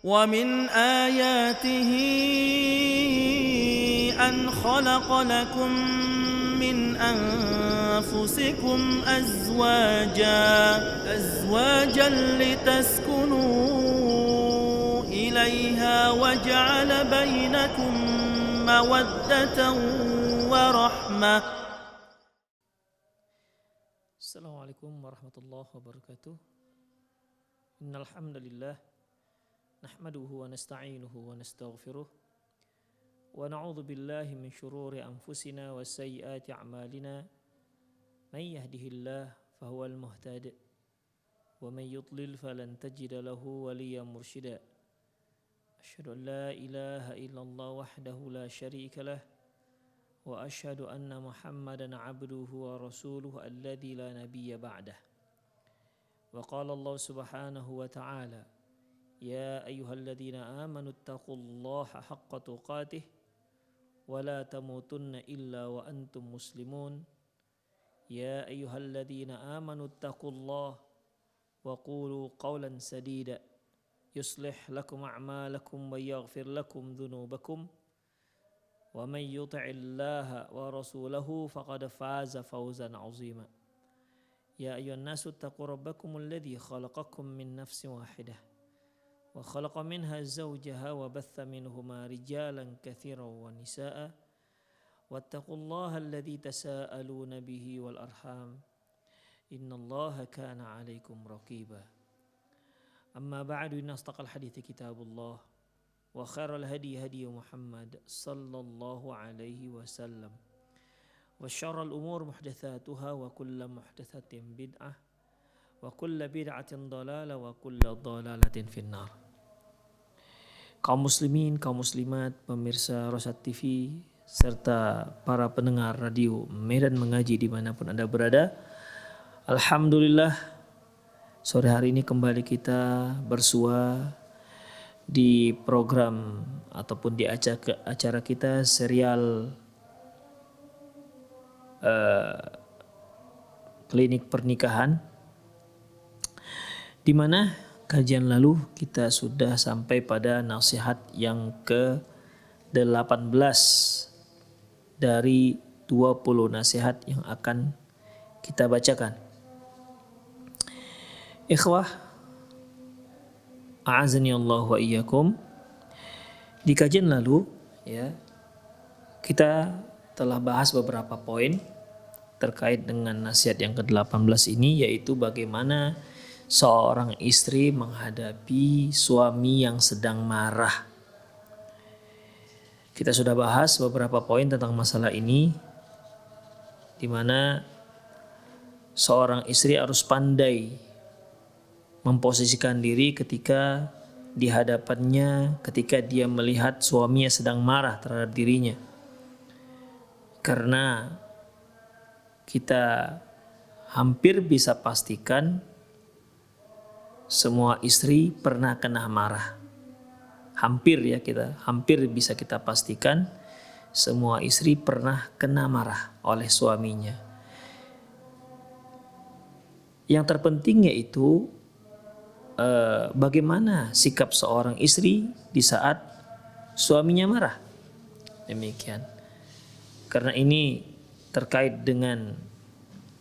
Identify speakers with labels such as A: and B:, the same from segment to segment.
A: ومن آياته أن خلق لكم من أنفسكم أزواجا لتسكنوا إليها وجعل بينكم مودة ورحمة.
B: Assalamualaikum warahmatullahi wabarakatuh. Innal hamdalillah nahmaduhu wa nasta'inuhu wa nastaghfiruh wa na'udzu billahi min shururi anfusina wa sayyiati a'malina. May yahdihillahu fahuwal muhtadi wa may yudlil falan tajida lahu waliyyan mursyida. Asyhadu an la ilaha illallah wahdahu la syarika lah wa asyhadu anna Muhammadan abduhu wa rasuluhu alladzi la nabiyya ba'dah. Wa qala Allah subhanahu wa ta'ala, ya ayyuhalladzina amanu taqullaha haqqa tuqatih wa la tamutunna illa wa antum muslimun. Ya ayyuhalladzina amanu taqullaha wa qulu qawlan sadida yuslih lakum a'malakum wa yaghfir lakum dhunubakum wa man yuti'illaha wa rasulahu faqad faza fawzan 'azima. Ya ayyuhan nasu taqu rabbakumul ladzi khalaqakum min nafsin wahidah wa khalaqa minha zawjaha wa batha minhuma rijalan katsiran wa nisaa'a wattaqullaha alladzi tasaaluna bihi wal arham innallaha kana 'alaikum raqiba. Amma ba'du, inna asdaqal hadithi kitabullah wa khairal hadi hadi Muhammad sallallahu alaihi wasallam wa syarrul umur muhdatsatuha wa kullu muhdatsatin bid'ah wa kullu bid'atin dhalalah wa kullu dhalalatin finnar. Kaum muslimin, kaum muslimat, pemirsa Rosat TV serta para pendengar radio Medan Mengaji dimanapun Anda berada, alhamdulillah sore hari ini kembali kita bersua di program ataupun di acara kita serial klinik pernikahan, di mana kajian lalu kita sudah sampai pada nasihat yang ke-18 dari 20 nasihat yang akan kita bacakan. Ikhwah, a'azani Allah wa iyyakum. Di kajian lalu ya, kita telah bahas beberapa poin terkait dengan nasihat yang ke-18 ini, yaitu bagaimana seorang istri menghadapi suami yang sedang marah. Kita sudah bahas beberapa poin tentang masalah ini, di mana seorang istri harus pandai memposisikan diri ketika di hadapannya, ketika dia melihat suaminya sedang marah terhadap dirinya. Karena kita hampir bisa pastikan semua istri pernah kena marah. Hampir bisa kita pastikan semua istri pernah kena marah oleh suaminya. Yang terpenting yaitu bagaimana sikap seorang istri di saat suaminya marah. Demikian. Karena ini terkait dengan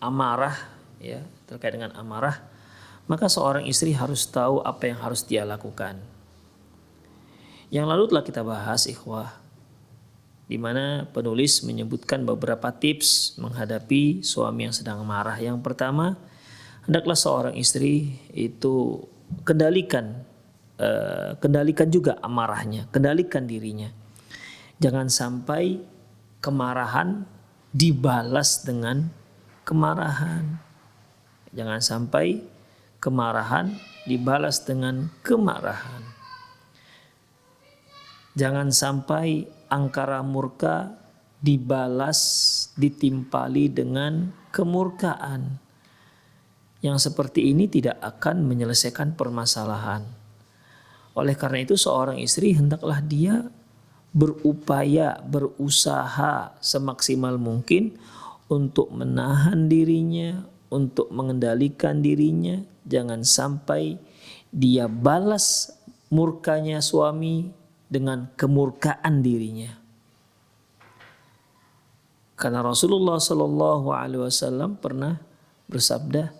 B: amarah, ya, maka seorang istri harus tahu apa yang harus dia lakukan. Yang lalu telah kita bahas, ikhwah, di mana penulis menyebutkan beberapa tips menghadapi suami yang sedang marah. Yang pertama, hendaklah seorang istri itu kendalikan juga amarahnya, kendalikan dirinya. Jangan sampai kemarahan dibalas dengan kemarahan. Jangan sampai kemarahan dibalas dengan kemarahan. Jangan sampai angkara murka dibalas, ditimpali dengan kemurkaan. Yang seperti ini tidak akan menyelesaikan permasalahan. Oleh karena itu seorang istri hendaklah dia berusaha semaksimal mungkin untuk menahan dirinya, untuk mengendalikan dirinya. Jangan sampai dia balas murkanya suami dengan kemurkaan dirinya. Karena Rasulullah Shallallahu Alaihi Wasallam pernah bersabda,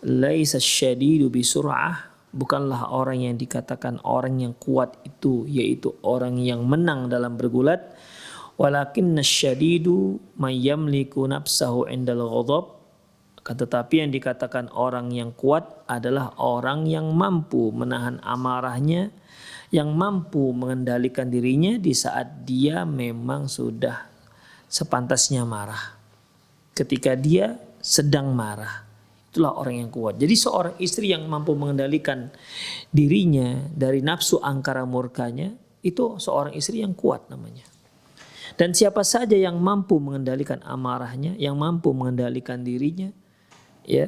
B: "Laisa syadidu bisur'ah." Bukanlah orang yang dikatakan orang yang kuat itu yaitu orang yang menang dalam bergulat. Walakinna syadidu may yamliku nafsahu indal ghadab. Tetapi yang dikatakan orang yang kuat adalah orang yang mampu menahan amarahnya, yang mampu mengendalikan dirinya di saat dia memang sudah sepantasnya marah. Ketika dia sedang marah, itulah orang yang kuat. Jadi seorang istri yang mampu mengendalikan dirinya dari nafsu angkara murkanya, itu seorang istri yang kuat namanya. Dan siapa saja yang mampu mengendalikan amarahnya, yang mampu mengendalikan dirinya, ya,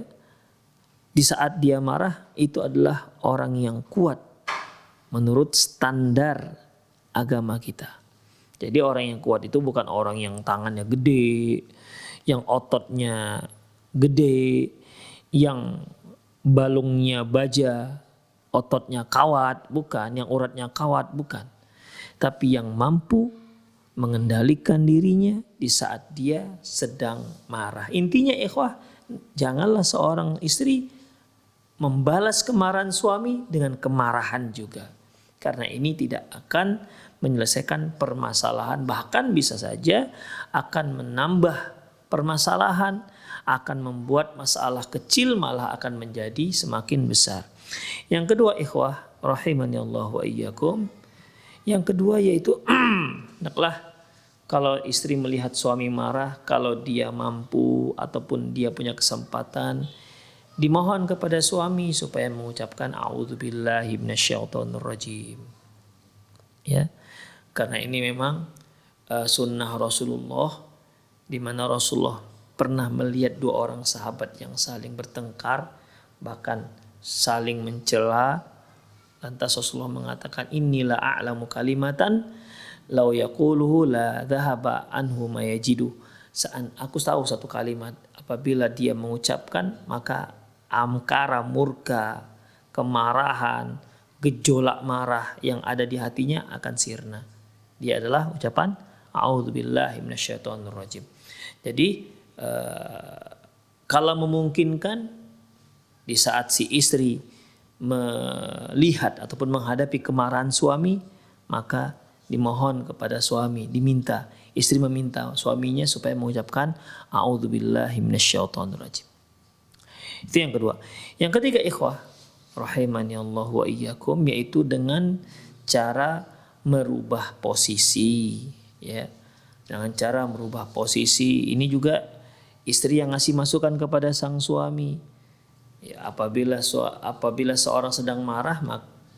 B: di saat dia marah, itu adalah orang yang kuat menurut standar agama kita. Jadi orang yang kuat itu bukan orang yang tangannya gede, yang ototnya gede, yang balungnya baja, ototnya kawat, bukan. Yang uratnya kawat, bukan. Tapi yang mampu mengendalikan dirinya di saat dia sedang marah. Intinya ikhwah, janganlah seorang istri membalas kemarahan suami dengan kemarahan juga. Karena ini tidak akan menyelesaikan permasalahan, bahkan bisa saja akan menambah permasalahan, akan membuat masalah kecil malah akan menjadi semakin besar. Yang kedua ikhwah rahimani Allah wa iyyakum, yang kedua yaitu hendaklah kalau istri melihat suami marah, kalau dia mampu ataupun dia punya kesempatan, dimohon kepada suami supaya mengucapkan a'udzubillahi minasyaitonirrajim. Ya. Karena ini memang sunnah Rasulullah, di mana Rasulullah pernah melihat dua orang sahabat yang saling bertengkar, bahkan saling mencela. Lantas Rasulullah mengatakan, "Inilah a'lamu kalimatan law yaquluhu la dhahaba anhu ma yajidu." Aku tahu satu kalimat, apabila dia mengucapkan maka amkara murka, kemarahan, gejolak marah yang ada di hatinya akan sirna. Dia adalah ucapan a'udzubillahi minasyaitonirrajim. Jadi kalau memungkinkan di saat si istri melihat ataupun menghadapi kemarahan suami, maka dimohon kepada suami, diminta, istri meminta suaminya supaya mengucapkan a'udzubillahi minasyaitonirrajim. Itu yang kedua. Yang ketiga ikhwah rahimani Allah wa iyyakum, yaitu dengan cara merubah posisi, ya. Dengan cara merubah posisi ini juga istri yang ngasih masukan kepada sang suami. Ya, apabila seorang sedang marah,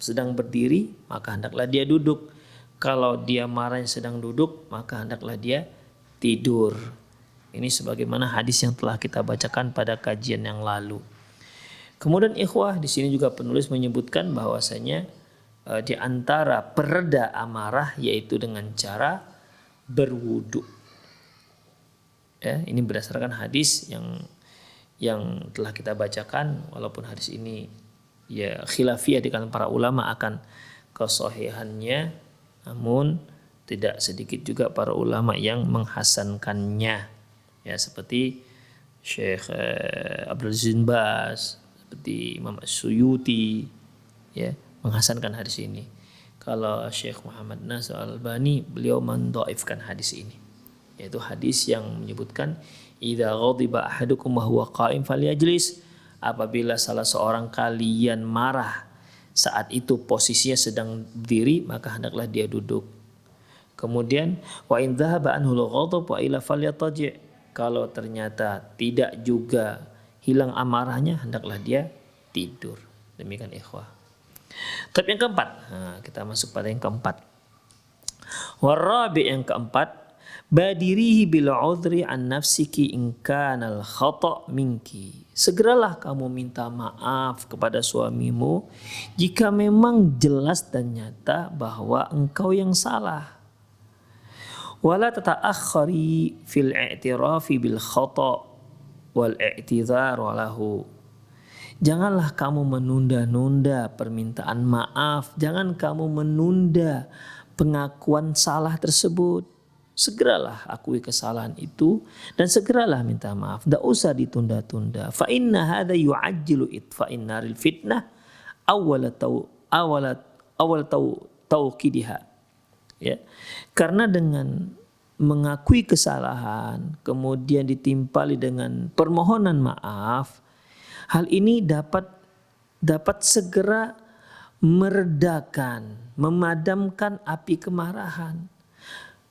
B: sedang berdiri, maka hendaklah dia duduk. Kalau dia marahnya sedang duduk, maka hendaklah dia tidur. Ini sebagaimana hadis yang telah kita bacakan pada kajian yang lalu. Kemudian ikhwah, di sini juga penulis menyebutkan bahwasanya di antara pereda amarah yaitu dengan cara berwudu. Ya, ini berdasarkan hadis yang telah kita bacakan, walaupun hadis ini ya khilafiyah di kalangan para ulama akan kesahihannya, namun tidak sedikit juga para ulama yang menghasankannya. Ya, seperti Syekh Abdul Aziz bin Baz, seperti Imam As-Suyuti, ya, menghasankan hadis ini. Kalau Syekh Muhammad Nasir Al-Albani, beliau mendhaifkan hadis ini, yaitu hadis yang menyebutkan idza ghadiba ahadukum wa huwa qa'im falyajlis, apabila salah seorang kalian marah saat itu posisinya sedang berdiri, maka hendaklah dia duduk. Kemudian wa in dhahaba anhu al-ghadab wa ila falyataji', kalau ternyata tidak juga hilang amarahnya, hendaklah dia tidur. Demikian ikhwah. Tapi yang keempat, kita masuk pada yang keempat. Warabi, yang keempat, badirihi bil udhri an nafsiki in kana al khata' minki. Segeralah kamu minta maaf kepada suamimu jika memang jelas dan nyata bahwa engkau yang salah. Wala tata'akhkhari fil i'tirafi bil khata' wal i'tidhar lahu. Janganlah kamu menunda-nunda permintaan maaf. Jangan kamu menunda pengakuan salah tersebut. Segeralah akui kesalahan itu dan segeralah minta maaf. Tidak usah ditunda-tunda. Fa inna hadza yu'ajjilu itfa'in naril fitnah awal tauqidiha. Ya. Karena dengan mengakui kesalahan kemudian ditimpali dengan permohonan maaf, hal ini dapat segera meredakan, memadamkan api kemarahan,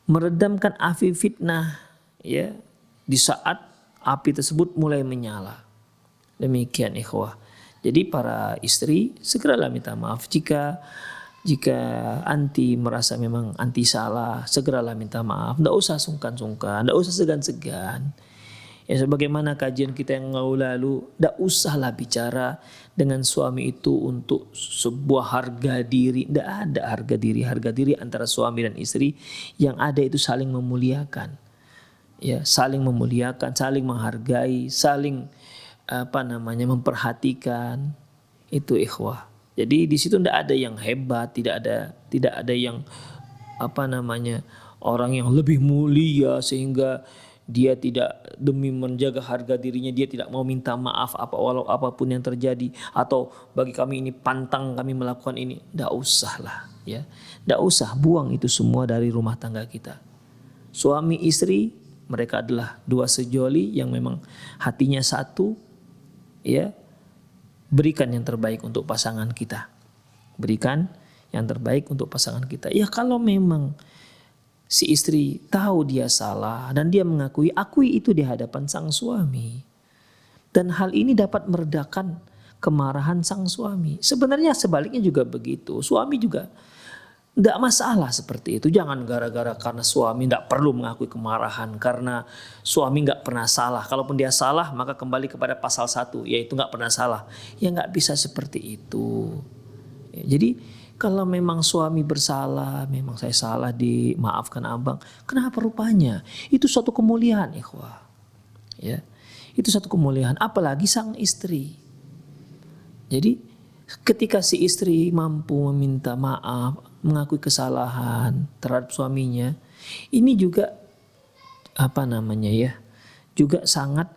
B: meredamkan api fitnah, ya, di saat api tersebut mulai menyala. Demikian ikhwah. Jadi para istri segeralah minta maaf jika anti merasa memang anti salah, segeralah minta maaf. Tidak usah sungkan-sungkan, tidak usah segan-segan. Ya, sebagaimana kajian kita yang lalu, tidak usahlah bicara dengan suami itu untuk sebuah harga diri. Tidak ada harga diri antara suami dan istri. Yang ada itu saling memuliakan, ya, saling memuliakan, saling menghargai, saling memperhatikan. Itu ikhwah. Jadi di situ tidak ada yang hebat, tidak ada yang orang yang lebih mulia sehingga dia tidak, demi menjaga harga dirinya dia tidak mau minta maaf walau apapun yang terjadi, atau bagi kami ini pantang kami melakukan ini. Tidak usah lah, ya. Tidak usah, buang itu semua dari rumah tangga kita. Suami istri mereka adalah dua sejoli yang memang hatinya satu, ya. Berikan yang terbaik untuk pasangan kita. Berikan yang terbaik untuk pasangan kita. Ya, kalau memang si istri tahu dia salah dan dia akui itu di hadapan sang suami. Dan hal ini dapat meredakan kemarahan sang suami. Sebenarnya sebaliknya juga begitu. Suami juga tidak masalah seperti itu. Jangan gara-gara karena suami tidak perlu mengakui kemarahan karena suami nggak pernah salah. Kalaupun dia salah maka kembali kepada pasal 1, yaitu nggak pernah salah. Ya nggak bisa seperti itu. Ya, jadi kalau memang suami bersalah, memang saya salah, dimaafkan abang. Kenapa rupanya? Itu suatu kemuliaan, ikhwah. Ya, itu suatu kemuliaan. Apalagi sang istri. Jadi ketika si istri mampu meminta maaf, mengakui kesalahan terhadap suaminya, ini juga juga sangat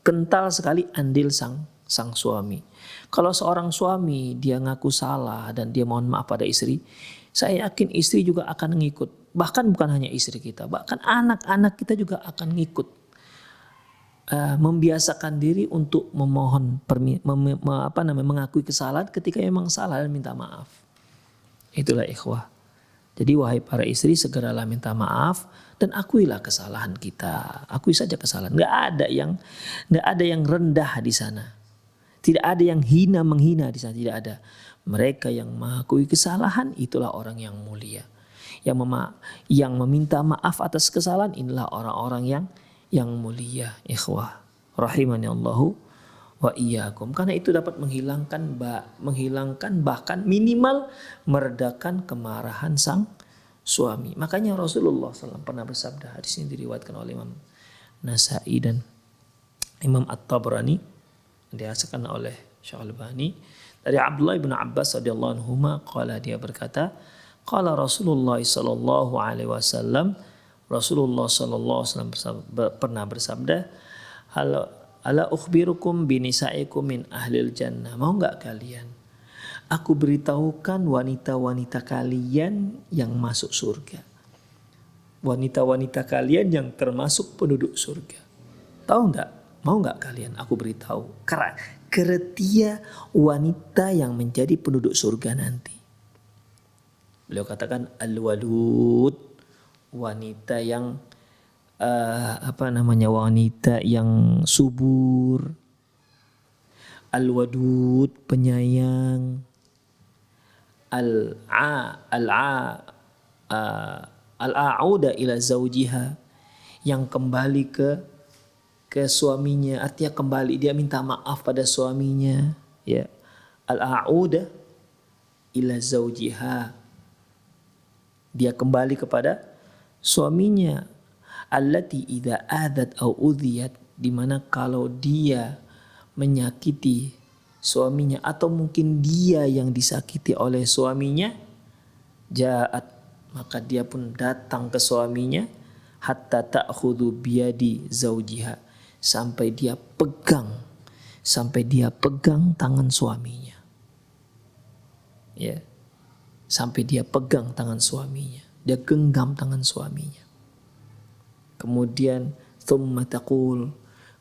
B: kental sekali andil sang suami. Kalau seorang suami dia ngaku salah dan dia mohon maaf pada istri, saya yakin istri juga akan ngikut. Bahkan bukan hanya istri kita, bahkan anak-anak kita juga akan ngikut. Membiasakan diri untuk mengakui kesalahan ketika memang salah dan minta maaf. Itulah ikhwah. Jadi wahai para istri, segeralah minta maaf dan akuilah kesalahan kita. Akui saja kesalahan. Nggak ada yang rendah di sana. Tidak ada yang menghina di sana, tidak ada. Mereka yang mengakui kesalahan itulah orang yang mulia. Yang meminta maaf atas kesalahan inilah orang-orang yang mulia, ikhwah. Rahimani Allahu wa iyyakum. Karena itu dapat menghilangkan bahkan minimal meredakan kemarahan sang suami. Makanya Rasulullah SAW pernah bersabda, hadis ini diriwayatkan oleh Imam Nasai dan Imam At-Tabrani, dihasilkan oleh Syekh Al-Albani, dari Abdullah bin Abbas radhiyallahu anhuma, qala, dia berkata, qala Rasulullah sallallahu alaihi wasallam, Rasulullah sallallahu alaihi wasallam pernah bersabda, ala ukhbirukum binisaikum min ahlil jannah. Mau enggak kalian aku beritahukan wanita-wanita kalian yang masuk surga. Wanita-wanita kalian yang termasuk penduduk surga. Tahu enggak? Mau enggak kalian aku beritahu kriteria wanita yang menjadi penduduk surga nanti? Beliau katakan al-walud, wanita yang wanita yang subur, al-wadud, penyayang, al-a'uda ila zawjiha, yang kembali ke suaminya, artinya kembali dia minta maaf pada suaminya, ya. Al-a'uda ila zawjiha, dia kembali kepada suaminya. Allati idza adat au udhiyat, di mana kalau dia menyakiti suaminya atau mungkin dia yang disakiti oleh suaminya, ja'at, maka dia pun datang ke suaminya, hatta ta'khudhu biyadi zaujiha, sampai dia pegang tangan suaminya. Ya. Sampai dia pegang tangan suaminya, dia genggam tangan suaminya. Kemudian thumma taqul,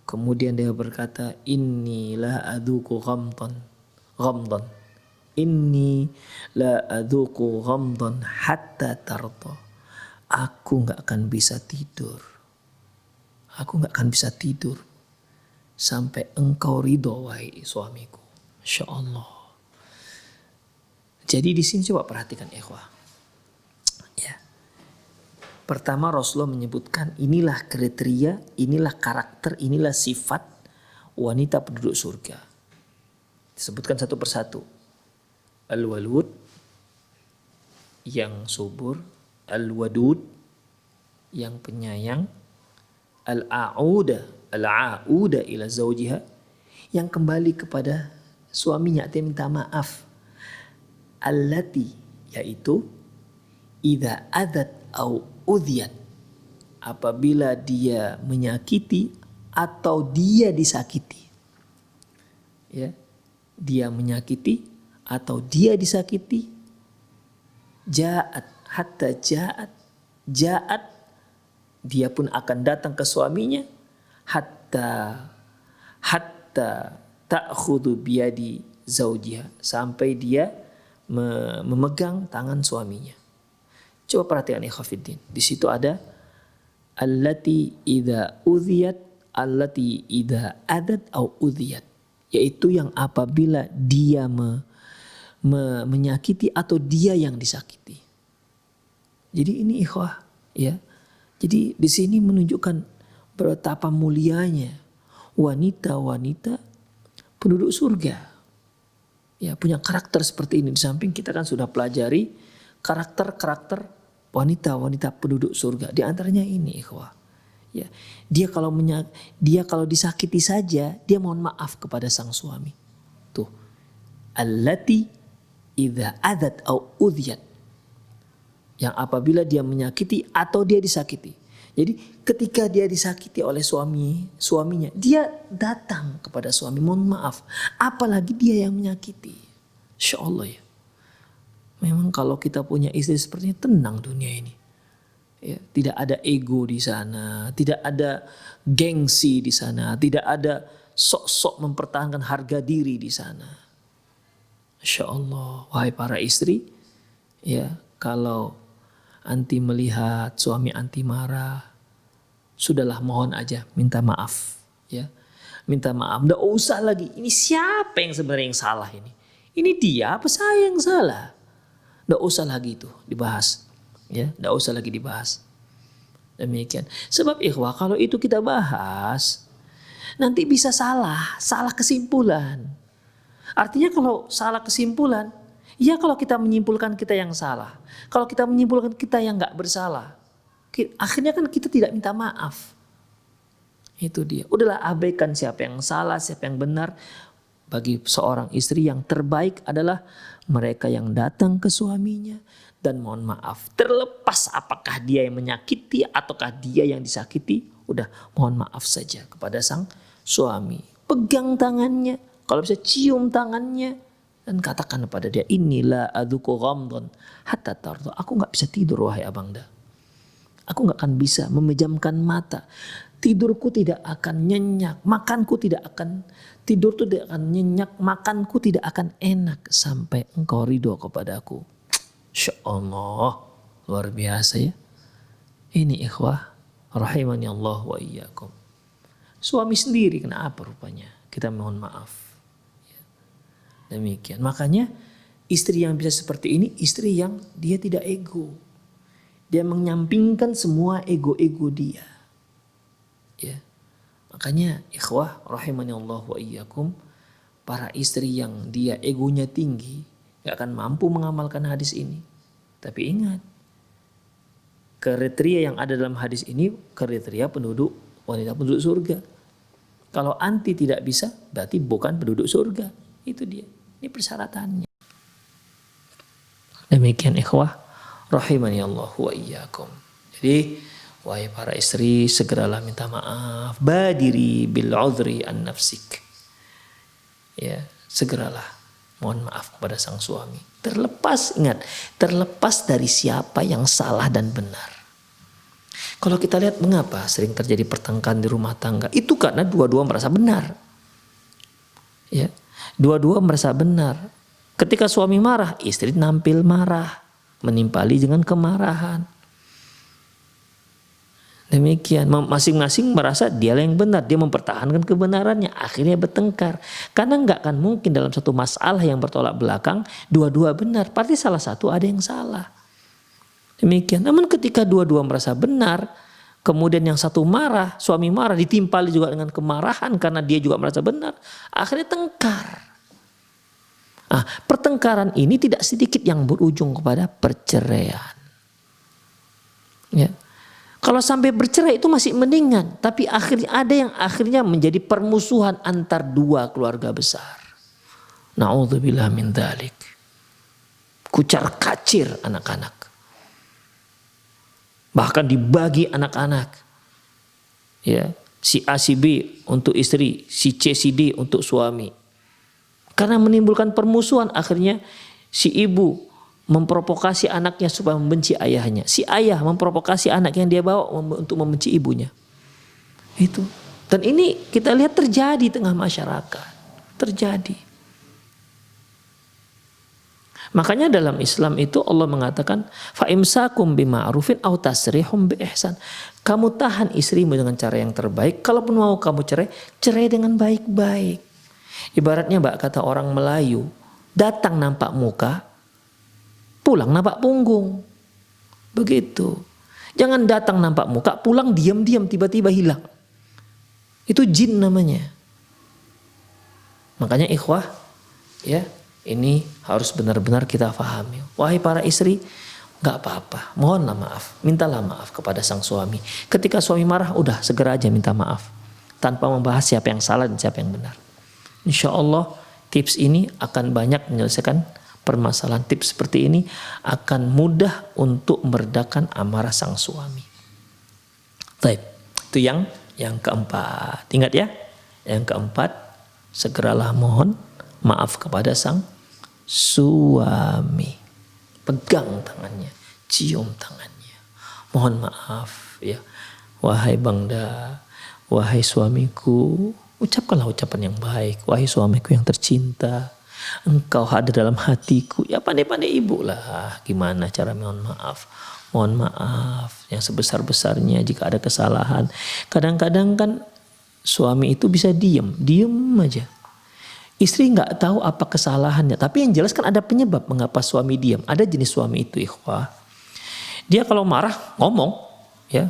B: kemudian dia berkata, inni la adzuqu ghamdan. Inni la adzuqu ghamdan hatta tarda. Aku enggak akan bisa tidur. Aku enggak akan bisa tidur sampai engkau ridho, wahai suamiku. Masya Allah. Jadi di sini coba perhatikan ikhwah. Ya. Pertama Rasulullah menyebutkan inilah kriteria, inilah karakter, inilah sifat wanita penduduk surga. Disebutkan satu persatu. Al-walud, yang subur. Al-wadud, yang penyayang. Al-a'uda ila zawjiha, yang kembali kepada suaminya, dia minta maaf. Allati, yaitu idza adat au udhiyat, apabila dia menyakiti atau dia disakiti. Ya, dia menyakiti atau dia disakiti. Ja'at, hatta ja'at, dia pun akan datang ke suaminya, hatta ta'khudhu biyadi zaujiha, sampai dia memegang tangan suaminya. Coba perhatikan ya Khafiddin. Di situ ada allati idza udhiyat, allati idza adat au udhiyat, yaitu yang apabila dia menyakiti atau dia yang disakiti. Jadi ini ikhwah, ya. Jadi di sini menunjukkan betapa mulianya wanita-wanita penduduk surga. Ya, punya karakter seperti ini. Di samping kita kan sudah pelajari karakter-karakter wanita-wanita penduduk surga. Di antaranya ini ikhwah. Ya, dia kalau disakiti saja, dia mohon maaf kepada sang suami. Tuh. Allati idza adat au udhiyat. Yang apabila dia menyakiti atau dia disakiti. Jadi ketika dia disakiti oleh suaminya, dia datang kepada suami, mohon maaf. Apalagi dia yang menyakiti. Insya Allah ya. Memang kalau kita punya istri sepertinya tenang dunia ini. Ya, tidak ada ego di sana, tidak ada gengsi di sana, tidak ada sok-sok mempertahankan harga diri di sana. Insya Allah, wahai para istri, ya kalau anti melihat suami anti marah, sudahlah mohon aja minta maaf, ya minta maaf. Nggak usah lagi. Ini siapa yang sebenarnya yang salah ini? Ini dia apa saya yang salah? Nggak usah lagi itu dibahas, ya nggak usah lagi dibahas. Demikian. Sebab ikhwah kalau itu kita bahas, nanti bisa salah kesimpulan. Artinya kalau salah kesimpulan, ya kalau kita menyimpulkan kita yang salah. Kalau kita menyimpulkan kita yang nggak bersalah, akhirnya kan kita tidak minta maaf. Itu dia. Udahlah abaikan siapa yang salah, siapa yang benar. Bagi seorang istri yang terbaik adalah mereka yang datang ke suaminya dan mohon maaf. Terlepas apakah dia yang menyakiti ataukah dia yang disakiti, udah mohon maaf saja kepada sang suami. Pegang tangannya, kalau bisa cium tangannya. Dan katakan kepada dia, inilah adzuqu ghamdan hatta tarda. Aku gak bisa tidur wahai abangda. Aku gak akan bisa memejamkan mata. Tidurku tidak akan nyenyak. Tidur itu tidak akan nyenyak. Makanku tidak akan enak sampai engkau ridho kepadaku. Insya Allah. Luar biasa ya. Ini ikhwah. Rahimani Allah wa iyyakum. Suami sendiri kenapa rupanya? Kita mohon maaf. Demikian. Makanya istri yang bisa seperti ini, istri yang dia tidak ego. Dia menyampingkan semua ego-ego dia. Ya. Makanya ikhwah rahimani Allah wa iyyakum, para istri yang dia egonya tinggi gak akan mampu mengamalkan hadis ini. Tapi ingat, kriteria yang ada dalam hadis ini kriteria wanita penduduk surga. Kalau anti tidak bisa, berarti bukan penduduk surga. Itu dia. Ini persyaratannya. Demikian ikhwah rahimani Allah wa iyyakum. Jadi wahai para istri, segeralah minta maaf. Badiri bil udhri an nafsik. Ya, segeralah mohon maaf kepada sang suami. Terlepas, ingat, terlepas dari siapa yang salah dan benar. Kalau kita lihat mengapa sering terjadi pertengkaran di rumah tangga, itu karena dua-dua merasa benar. Ya, dua-dua merasa benar. Ketika suami marah, istri nampil marah, menimpali dengan kemarahan. Demikian, masing-masing merasa dia yang benar, dia mempertahankan kebenarannya, akhirnya bertengkar. Karena nggak akan mungkin dalam satu masalah yang bertolak belakang, dua-dua benar, pasti salah satu ada yang salah. Demikian. Namun ketika dua-dua merasa benar, kemudian yang satu marah, suami marah, ditimpali juga dengan kemarahan karena dia juga merasa benar, akhirnya tengkar. Nah, pertengkaran ini tidak sedikit yang berujung kepada perceraian. Ya. Kalau sampai bercerai itu masih mendingan, tapi akhirnya ada yang akhirnya menjadi permusuhan antar dua keluarga besar. Na'udzubillah min dzalik. Kucar kacir anak-anak. Bahkan dibagi anak-anak. Ya, si A si B untuk istri, si C si D untuk suami. Karena menimbulkan permusuhan, akhirnya si ibu memprovokasi anaknya supaya membenci ayahnya. Si ayah memprovokasi anak yang dia bawa untuk membenci ibunya. Itu. Dan ini kita lihat terjadi di tengah masyarakat. Terjadi. Makanya dalam Islam itu Allah mengatakan fa imsakum bima'rufin aw tasrihum biihsan. Kamu tahan istrimu dengan cara yang terbaik. Kalaupun mau kamu cerai, cerai dengan baik-baik. Ibaratnya kata orang Melayu, datang nampak muka, pulang nampak punggung. Begitu. Jangan datang nampak muka, pulang diam-diam tiba-tiba hilang. Itu jin namanya. Makanya ikhwah, ya, ini harus benar-benar kita pahami. Wahai para istri, gak apa-apa, mohonlah maaf, mintalah maaf kepada sang suami. Ketika suami marah, udah segera aja minta maaf, tanpa membahas siapa yang salah dan siapa yang benar. Insya Allah tips ini akan banyak menyelesaikan permasalahan. Tips seperti ini akan mudah untuk meredakan amarah sang suami. Baik, itu yang keempat. Ingat ya, yang keempat, segeralah mohon maaf kepada sang suami. Pegang tangannya, cium tangannya. Mohon maaf ya, wahai Bangda, wahai suamiku, ucapkanlah ucapan yang baik. Wahai suamiku yang tercinta, engkau ada dalam hatiku. Ya pandai-pandai ibu lah gimana cara mohon maaf. Mohon maaf yang sebesar-besarnya jika ada kesalahan. Kadang-kadang kan suami itu bisa diem aja. Istri nggak tahu apa kesalahannya, tapi yang jelas kan ada penyebab mengapa suami diam. Ada jenis suami itu ikhwah, dia kalau marah ngomong, ya.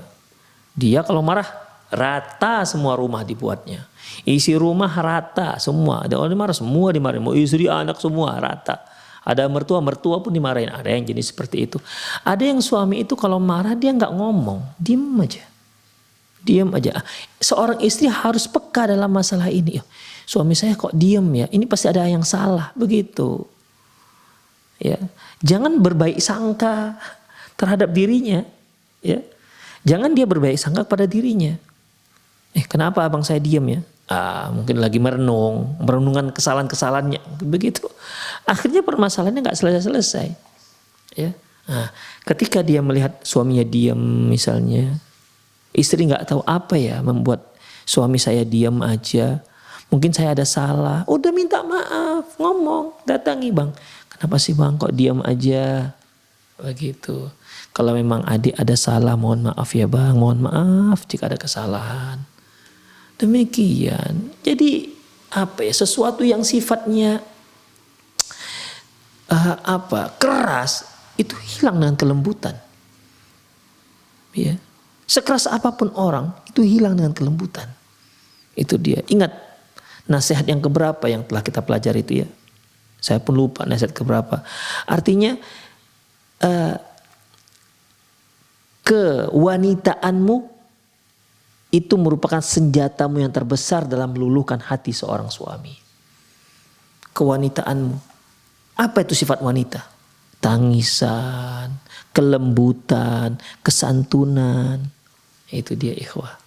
B: Dia kalau marah rata semua rumah dibuatnya, isi rumah rata semua. Ada orang marah semua dimarahin, mau istri anak semua rata. Ada mertua pun dimarahin. Ada yang jenis seperti itu. Ada yang suami itu kalau marah dia nggak ngomong, diem aja. Seorang istri harus peka dalam masalah ini. Suami saya kok diem ya, ini pasti ada yang salah, begitu. Ya, jangan berbaik sangka terhadap dirinya, ya. Jangan dia berbaik sangka pada dirinya. Kenapa abang saya diem ya? Mungkin lagi merenungan kesalahan-kesalahannya, begitu. Akhirnya permasalahannya nggak selesai-selesai. Ya. Nah, ketika dia melihat suaminya diem misalnya, istri nggak tahu apa ya membuat suami saya diem aja. Mungkin saya ada salah. Udah minta maaf, ngomong, datangi bang. Kenapa sih bang kok diam aja? Begitu. Kalau memang adik ada salah, mohon maaf ya bang. Mohon maaf jika ada kesalahan. Demikian. Jadi apa ya? Sesuatu yang sifatnya keras itu hilang dengan kelembutan. Ya. Sekeras apapun orang itu hilang dengan kelembutan. Itu dia. Ingat. Nasihat yang keberapa yang telah kita pelajari itu ya. Saya pun lupa nasihat keberapa. Artinya kewanitaanmu itu merupakan senjatamu yang terbesar dalam meluluhkan hati seorang suami. Kewanitaanmu. Apa itu sifat wanita? Tangisan, kelembutan, kesantunan. Itu dia ikhwah.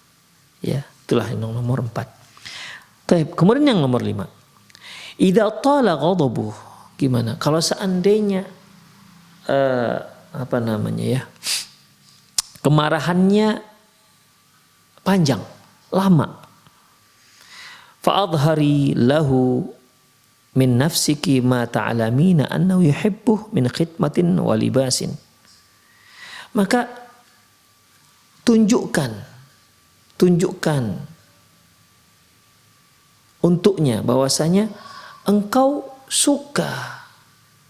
B: Ya, itulah yang nomor 4. Kemudian yang nomor 5. Idza tala ghadabuh. Gimana? Kalau seandainya kemarahannya panjang, lama. Fa'adhari lahu min nafsiki ma ta'lamina annahu yuhibbuh min khidmatin wa libasin. Maka tunjukkan untuknya bahwasanya engkau suka,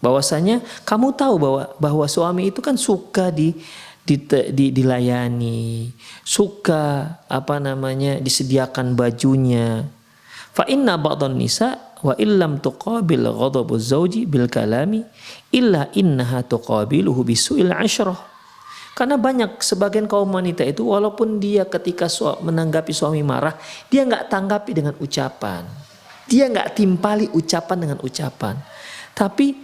B: bahwasanya kamu tahu bahwa suami itu kan suka dilayani, suka disediakan bajunya. Fa inna ba'dhan nisa wa illam tuqabil ghadabu zauji bil kalami illa innaha tuqabiluhu bisu'il asyrah. Karena sebagian kaum wanita itu walaupun dia ketika menanggapi suami marah, dia nggak tanggapi dengan ucapan, dia nggak timpali ucapan dengan ucapan, tapi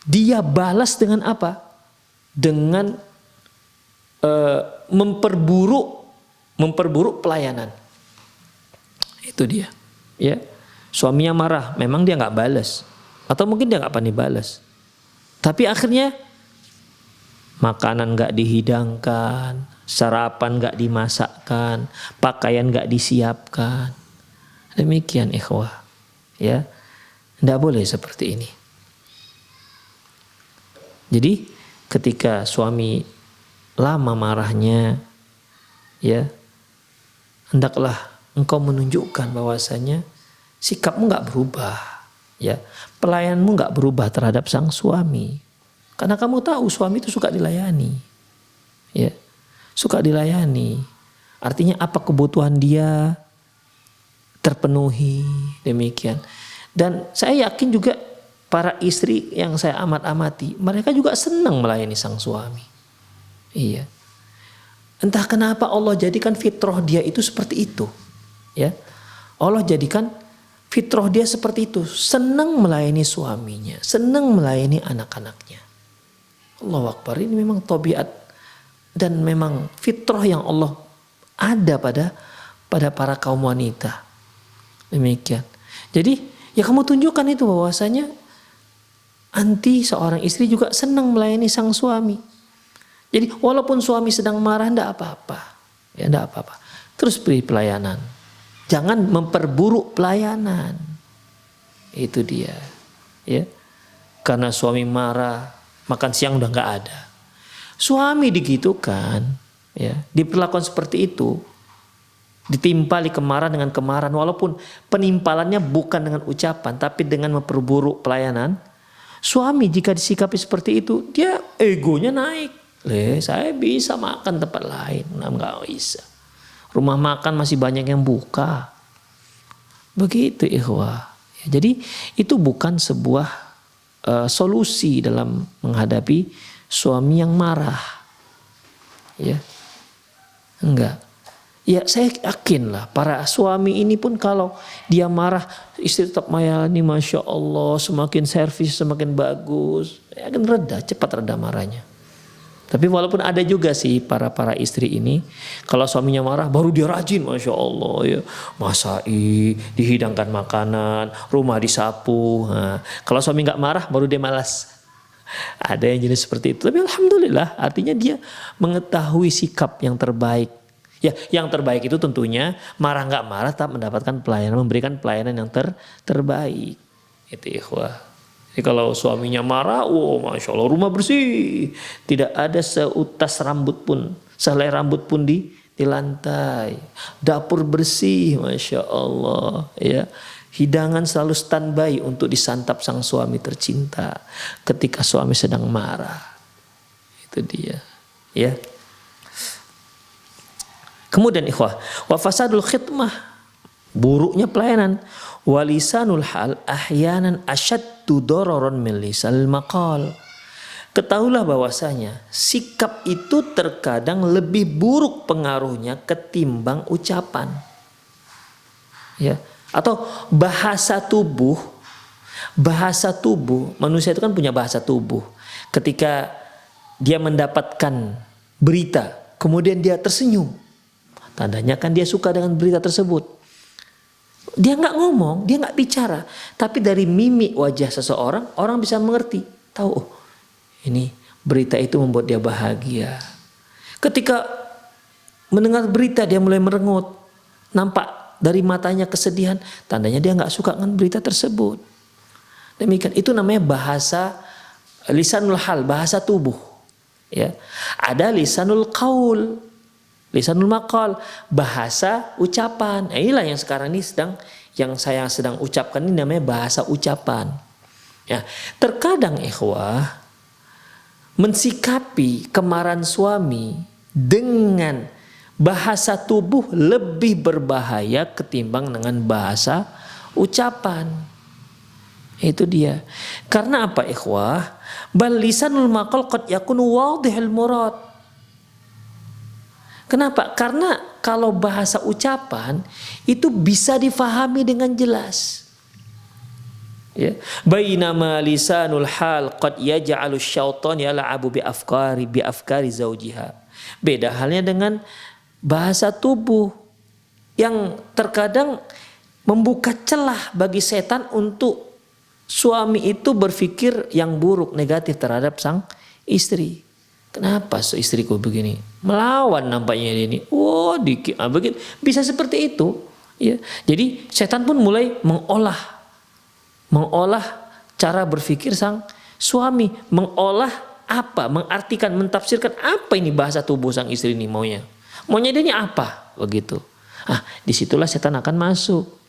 B: dia balas dengan apa? Dengan memperburuk pelayanan. Itu dia. Ya, suaminya marah, memang dia nggak balas, atau mungkin dia nggak pandai balas. Tapi akhirnya makanan nggak dihidangkan, sarapan nggak dimasakkan, pakaian nggak disiapkan. Demikian ikhwah. Ya, nggak boleh seperti ini. Jadi ketika suami lama marahnya, ya, hendaklah engkau menunjukkan bahwasanya sikapmu nggak berubah, ya, pelayanmu nggak berubah terhadap sang suami, karena kamu tahu suami itu suka dilayani, ya, suka dilayani. Artinya apa kebutuhan dia terpenuhi, demikian. Dan saya yakin juga para istri yang saya amati, mereka juga senang melayani sang suami. Iya. Entah kenapa Allah jadikan fitrah dia itu seperti itu. Ya. Allah jadikan fitrah dia seperti itu, senang melayani suaminya, senang melayani anak-anaknya. Allahu Akbar, ini memang tabiat dan memang fitrah yang Allah ada pada para kaum wanita. Demikian. Jadi, ya kamu tunjukkan itu bahwasanya seorang istri juga senang melayani sang suami. Jadi walaupun suami sedang marah, enggak apa-apa. Ya, enggak apa-apa. Terus beri pelayanan. Jangan memperburuk pelayanan. Itu dia. Ya. Karena suami marah, makan siang udah enggak ada. Suami digitukan, ya, diperlakukan seperti itu. Ditimpali kemarahan dengan kemarahan, walaupun penimpalannya bukan dengan ucapan, tapi dengan memperburuk pelayanan. Suami jika disikapi seperti itu, dia egonya naik. Saya bisa makan tempat lain, nggak bisa. Rumah makan masih banyak yang buka. Begitu ikhwah. Jadi itu bukan sebuah solusi dalam menghadapi suami yang marah. Ya, enggak. Ya saya yakin lah para suami ini pun kalau dia marah, istri tetap melayani, Masya Allah, semakin servis semakin bagus, ya akan cepat reda marahnya. Tapi walaupun ada juga sih para istri ini, kalau suaminya marah baru dia rajin, Masya Allah, ya, masai, dihidangkan makanan, rumah disapu. Nah, kalau suami nggak marah baru dia malas. Ada yang jenis seperti itu. Tapi alhamdulillah, artinya dia mengetahui sikap yang terbaik. Ya, yang terbaik itu tentunya marah nggak marah, tetap mendapatkan pelayanan, memberikan pelayanan yang terbaik. Itu ikhwah. Jadi kalau suaminya marah, Masya Allah, rumah bersih. Tidak ada seutas rambut pun, sehelai rambut pun di lantai. Dapur bersih, Masya Allah. Ya. Hidangan selalu standby untuk disantap sang suami tercinta ketika suami sedang marah. Itu dia. Ya. Kemudian ikhwah, wa fasadul khidmah, buruknya pelayanan. Walisanul hal ahyanan asyaddu dararan min lisal maqal. ketahuilah bahwasanya sikap itu terkadang lebih buruk pengaruhnya ketimbang ucapan. Ya, atau bahasa tubuh manusia itu kan punya bahasa tubuh. Ketika dia mendapatkan berita, kemudian dia tersenyum, tandanya kan dia suka dengan berita tersebut. Dia nggak ngomong, dia nggak bicara, tapi dari mimik wajah seseorang, orang bisa mengerti, tahu, oh ini berita itu membuat dia bahagia. Ketika mendengar berita dia mulai merengut, nampak dari matanya kesedihan, tandanya dia nggak suka dengan berita tersebut. Demikian, itu namanya bahasa lisanul hal, bahasa tubuh. Ya, ada lisanul qaul, lisanul maqal, bahasa ucapan. Nah, inilah yang sekarang ini yang saya sedang ucapkan ini namanya bahasa ucapan. Ya, terkadang ikhwah mensikapi kemarahan suami dengan bahasa tubuh lebih berbahaya ketimbang dengan bahasa ucapan. Itu dia. Karena apa ikhwah? Bal lisanul maqal qad yakunu wadihul murad. Kenapa? Karena kalau bahasa ucapan itu bisa difahami dengan jelas. Ya. Bainama lisanul hal qad yaj'alu syaitan yal'abu bi afkari zaujiha. Beda halnya dengan bahasa tubuh yang terkadang membuka celah bagi setan untuk suami itu berpikir yang buruk, negatif terhadap sang istri. Kenapa istriku begini? Melawan nampaknya ini. Oh, dikit begitu. Bisa seperti itu. Ya. Jadi setan pun mulai mengolah cara berpikir sang suami, mengolah apa, mengartikan, mentafsirkan apa ini bahasa tubuh sang istri ini maunya. Maunya dia ini apa? Begitu. Disitulah setan akan masuk.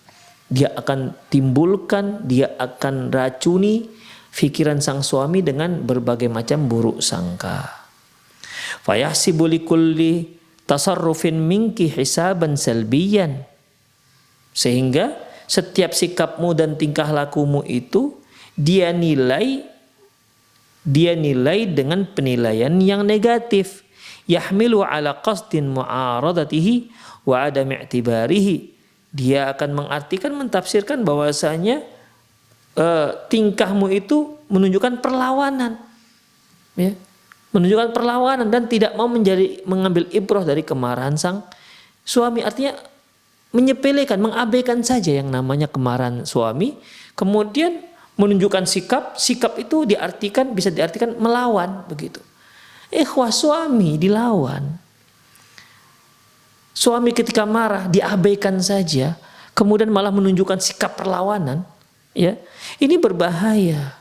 B: Dia akan timbulkan, dia akan racuni pikiran sang suami dengan berbagai macam buruk sangka. Fayahsibu likulli tasarrufin minki hisaban salbiyan. Sehingga setiap sikapmu dan tingkah lakumu itu dia nilai dengan penilaian yang negatif. Yahmilu ala qasdin mu'aradatihi wa adam i'tibarihi. Dia akan mengartikan, mentafsirkan bahwasanya tingkahmu itu menunjukkan perlawanan, ya, menunjukkan perlawanan dan tidak mau mengambil ibrah dari kemarahan sang suami. Artinya menyepelekan, mengabaikan saja yang namanya kemarahan suami, kemudian menunjukkan sikap itu bisa diartikan melawan begitu. Ikhwah, suami dilawan. Suami ketika marah diabaikan saja, kemudian malah menunjukkan sikap perlawanan, ya. Ini berbahaya.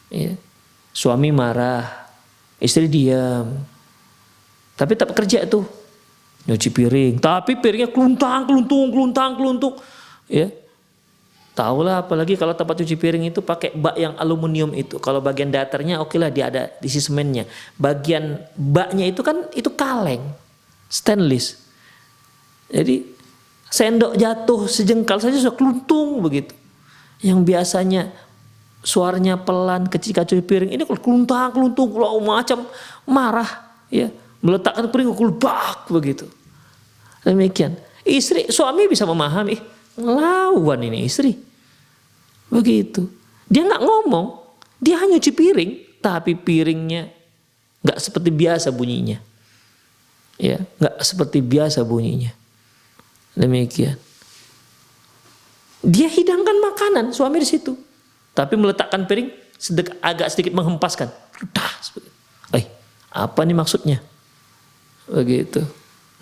B: Ya. Suami marah, istri diam. Tapi tak kerja tuh. Nyuci piring, tapi piringnya keluntung. Ya. Tahulah, apalagi kalau tempat cuci piring itu pakai bak yang aluminium itu. Kalau bagian datarnya okelah dia ada isi semennya. Bagian baknya itu kan itu kaleng. Stainless. Jadi sendok jatuh sejengkal saja sudah keluntung begitu. Yang biasanya suaranya pelan ketika cuci piring, ini keluntung, macam marah, ya, meletakkan piring kulbak begitu. Demikian. Suami bisa memahami, ngelawan ini istri. Begitu. Dia nggak ngomong, dia hanya cuci piring, tapi piringnya nggak seperti biasa bunyinya. Ya, nggak seperti biasa bunyinya. Demikian. Dia hidangkan makanan suami di situ, tapi meletakkan piring agak sedikit menghempaskan. Apa nih maksudnya? Begitu.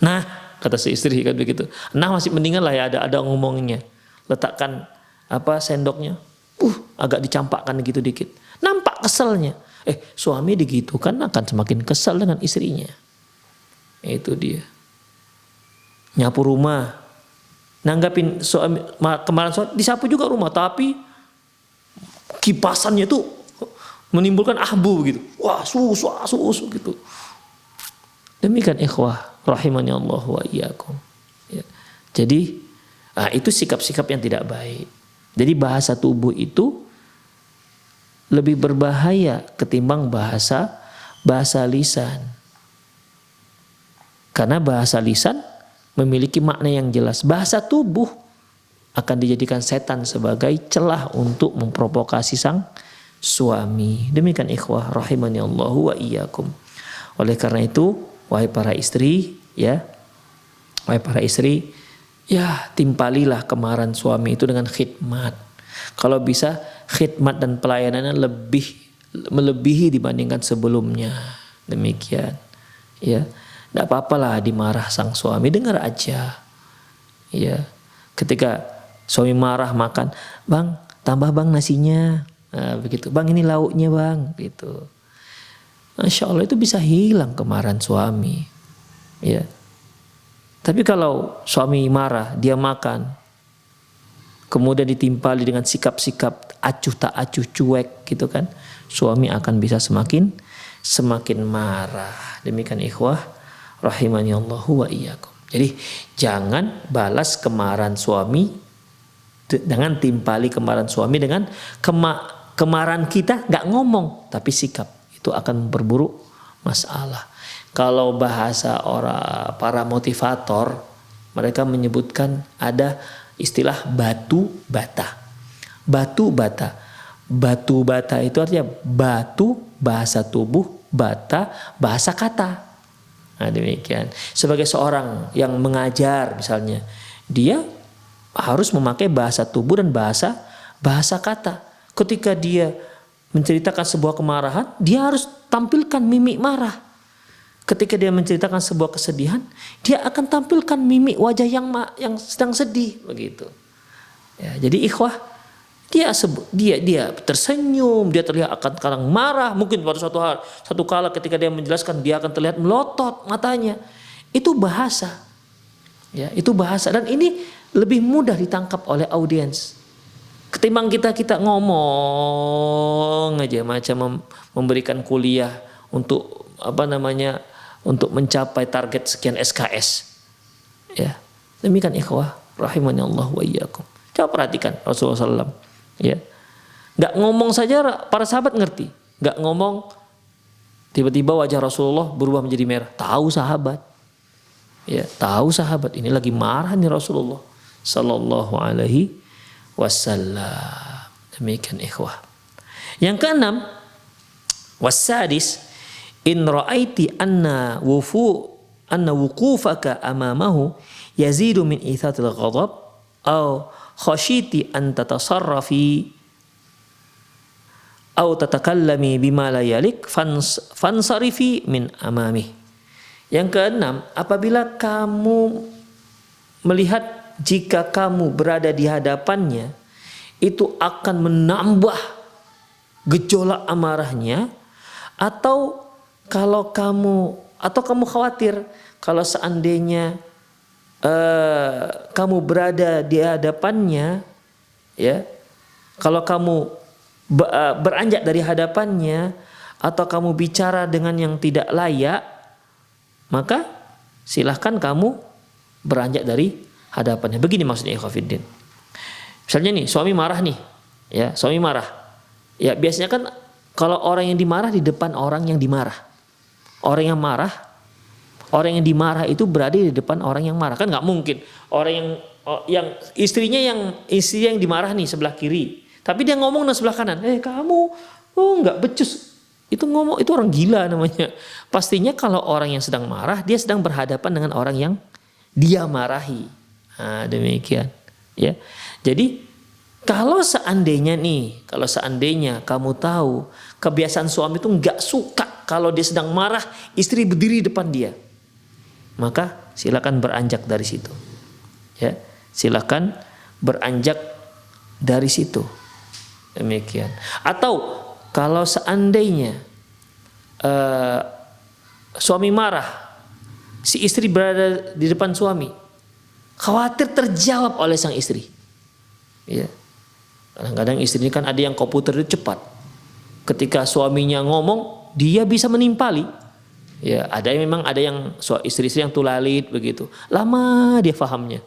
B: Nah, kata si istri kan begitu. Nah, masih mendingan lah ya ada ngomongnya. Letakkan sendoknya, agak dicampakkan gitu dikit. Nampak keselnya. Suami digitu kan akan semakin kesal dengan istrinya. Itu dia. Nyapu rumah, nanggapin kemarahan suami, disapu juga rumah, tapi kipasannya tuh menimbulkan ahbu gitu. Wah, susu gitu. Demikian ikhwah rahimani Allah wa iyyakum. Ya. Jadi itu sikap-sikap yang tidak baik. Jadi bahasa tubuh itu lebih berbahaya ketimbang bahasa lisan. Karena bahasa lisan memiliki makna yang jelas. Bahasa tubuh akan dijadikan setan sebagai celah untuk memprovokasi sang suami. Demikian ikhwah rahimani Allahu wa iyyakum. Oleh karena itu, wahai para istri, ya timpalilah kemarahan suami itu dengan khidmat. Kalau bisa khidmat dan pelayanannya melebihi dibandingkan sebelumnya. Demikian, ya. Tidak apa-apalah dimarah sang suami, dengar aja. Ya, ketika suami marah makan, bang tambah bang nasinya, nah, begitu. Bang ini lauknya bang, gitu. Masya Allah itu bisa hilang kemarahan suami. Ya. Tapi kalau suami marah, dia makan, kemudian ditimpali dengan sikap-sikap acuh tak acuh, cuek, gitu kan, suami akan bisa semakin marah. Demikian ikhwah rahimani Allahu wa iyyakum. Jadi jangan balas kemarahan suami, jangan timpali kemarahan suami dengan kemarahan kita nggak ngomong tapi sikap, itu akan memperburuk masalah. Kalau bahasa para motivator, mereka menyebutkan ada istilah batu bata. Batu bata. Batu bata itu artinya batu bahasa tubuh, bata bahasa kata. Nah, demikian. Sebagai seorang yang mengajar misalnya, dia harus memakai bahasa tubuh dan bahasa kata. Ketika dia menceritakan sebuah kemarahan, dia harus tampilkan mimik marah. Ketika dia menceritakan sebuah kesedihan, dia akan tampilkan mimik wajah yang sedang sedih, begitu. Ya, jadi ikhwah, dia tersenyum, dia terlihat akan kadang marah, mungkin pada satu kala ketika dia menjelaskan dia akan terlihat melotot matanya. Itu bahasa. Ya, itu bahasa, dan ini lebih mudah ditangkap oleh audiens ketimbang kita ngomong aja macam memberikan kuliah untuk untuk mencapai target sekian SKS. Ya, demikian ikhwah rahimani Allah wa iyyakum. Coba perhatikan Rasulullah SAW. Ya, nggak ngomong saja para sahabat ngerti. Nggak ngomong, tiba-tiba wajah Rasulullah berubah menjadi merah. Tahu sahabat. Ya, tahu sahabat ini lagi marah nih Rasulullah Sallallahu Alaihi Wasallam. Demikian ikhwah. Yang keenam, wasadis, in ra'aiti anna wukufaka amamahu yazidu min ithatil ghadab aw khashiti an tatasarrafi aw tatakallami bima la yalik fansarifi min amami. Yang keenam, apabila kamu melihat jika kamu berada di hadapannya itu akan menambah gejolak amarahnya, atau kamu khawatir kalau seandainya kamu berada di hadapannya, ya, kalau kamu beranjak dari hadapannya atau kamu bicara dengan yang tidak layak, maka silahkan kamu beranjak dari hadapannya. Begini maksudnya ikhwafiddin. Misalnya nih suami marah nih, ya, suami marah. Ya, biasanya kan kalau orang yang dimarah di depan orang yang dimarah. Orang yang yang dimarah itu berada di depan orang yang marah. Kan nggak mungkin orang yang istri yang dimarah nih sebelah kiri, tapi dia ngomong di sebelah kanan. Kamu nggak becus. Itu orang gila namanya. Pastinya kalau orang yang sedang marah, dia sedang berhadapan dengan orang yang dia marahi. Nah, demikian. Ya. Jadi kalau seandainya kamu tahu kebiasaan suami itu nggak suka kalau dia sedang marah, istri berdiri depan dia, maka silakan beranjak dari situ. Ya, silakan beranjak dari situ. Demikian. Atau kalau seandainya suami marah, si istri berada di depan suami, khawatir terjawab oleh sang istri. Ya. Kadang-kadang istri ini kan ada yang komputer itu cepat. Ketika suaminya ngomong, dia bisa menimpali. Ya, ada yang istri-istri yang tulalit begitu. Lama dia fahamnya.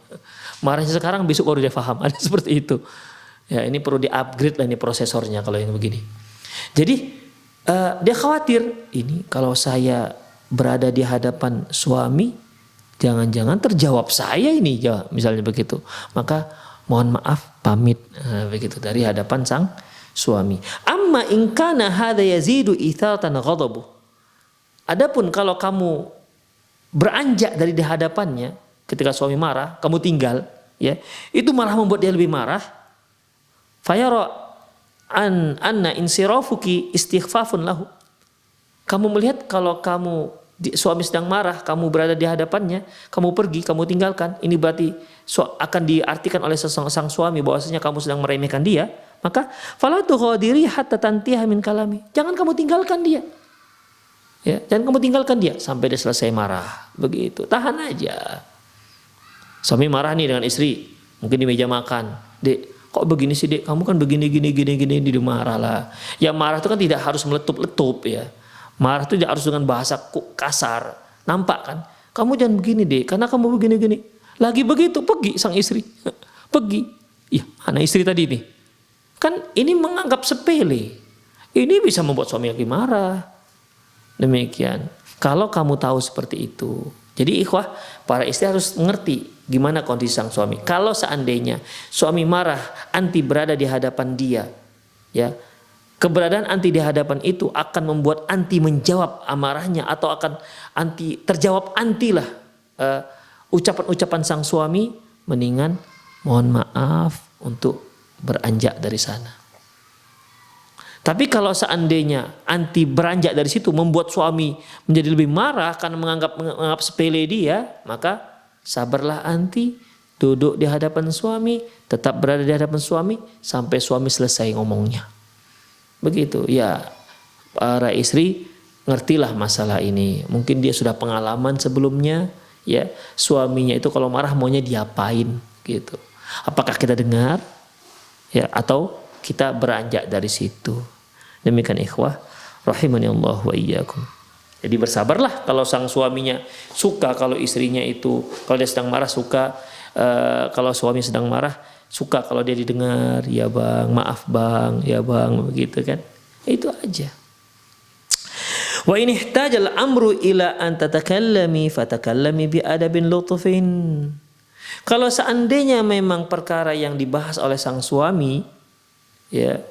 B: Marahnya sekarang, besok baru dia faham. Ada seperti itu. Ya, ini perlu di-upgrade lah ini prosesornya kalau yang begini. Jadi dia khawatir, ini kalau saya berada di hadapan suami, jangan-jangan terjawab saya ini, misalnya begitu. Maka mohon maaf, pamit, begitu, dari hadapan sang suami. Amma in kana hadza yazidu itharatan ghadabu. Adapun kalau kamu beranjak dari di hadapannya ketika suami marah, kamu tinggal, ya, itu malah membuat dia lebih marah. Fayara anna insirafuki istighfafun lahu. Kamu melihat kalau suami sedang marah, kamu berada di hadapannya, kamu pergi, kamu tinggalkan, ini berarti akan diartikan oleh sang suami bahwasanya kamu sedang meremehkan dia. Maka fala tughadiri hatta tantiha min kalami. Jangan kamu tinggalkan dia. Ya, jangan kamu tinggalkan dia sampai dia selesai marah. Begitu, tahan aja. Suami marah nih dengan istri, mungkin di meja makan. Dek, kok begini sih dek? Kamu kan begini, dia marah lah. Ya marah itu kan tidak harus meletup-letup ya. Marah itu tidak harus dengan bahasa kasar. Nampak kan? Kamu jangan begini dek, karena kamu begini. Lagi begitu, pergi sang istri. Pergi. Iya, mana istri tadi nih? Kan ini menganggap sepele. Ini bisa membuat suami lagi marah. Demikian. Kalau kamu tahu seperti itu. Jadi ikhwah, para istri harus mengerti gimana kondisi sang suami. Kalau seandainya suami marah, anti berada di hadapan dia, ya, keberadaan anti di hadapan itu akan membuat anti menjawab amarahnya atau akan anti terjawab anti lah ucapan-ucapan sang suami, mendingan mohon maaf untuk beranjak dari sana. Tapi kalau seandainya anti beranjak dari situ membuat suami menjadi lebih marah karena menganggap sepele dia, maka sabarlah anti, duduk di hadapan suami, tetap berada di hadapan suami sampai suami selesai ngomongnya. Begitu ya, para istri ngertilah masalah ini. Mungkin dia sudah pengalaman sebelumnya, ya, suaminya itu kalau marah maunya diapain gitu. Apakah kita dengar, ya, atau kita beranjak dari situ. Demikian ikhwah rahimani Allah wa iyyakum. Jadi bersabarlah kalau sang suaminya suka, kalau istrinya itu kalau dia sedang marah suka, kalau suami sedang marah suka kalau dia didengar, ya bang, maaf bang, ya bang, begitu kan. Itu aja. Wa in ihtajal amru ila an tatakallami fatakallami bi adabin lutfin. Kalau seandainya memang perkara yang dibahas oleh sang suami, ya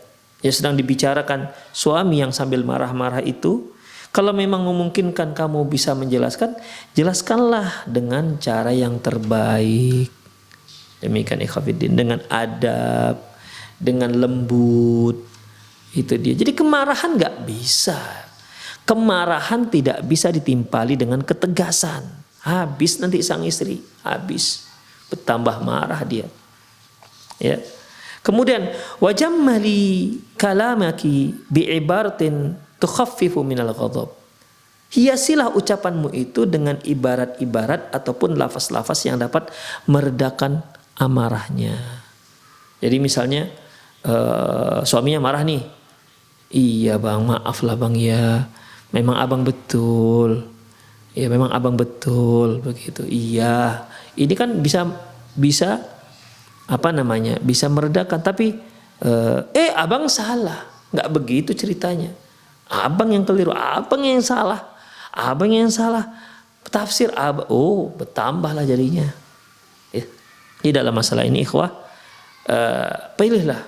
B: sedang dibicarakan suami yang sambil marah-marah itu, kalau memang memungkinkan kamu bisa menjelaskan, jelaskanlah dengan cara yang terbaik. Demikian ikhwatiddin, dengan adab, dengan lembut. Itu dia. Jadi kemarahan nggak bisa. Kemarahan tidak bisa ditimpali dengan ketegasan. Habis nanti sang istri, habis. Bertambah marah dia. Ya. Kemudian wajammali kalamaki bi'ibaratin tukhaffifu minal ghadab. Hiasilah ucapanmu itu dengan ibarat-ibarat ataupun lafaz-lafaz yang dapat meredakan amarahnya. Jadi misalnya suaminya marah nih. Iya bang, maaf lah bang ya. Memang abang betul. Ya memang abang betul begitu. Iya. Ini kan bisa bisa meredakan, tapi abang salah, nggak begitu ceritanya, abang yang keliru, abang yang salah, tafsir abang, bertambahlah jadinya. Di dalam masalah ini ikhwah, pilihlah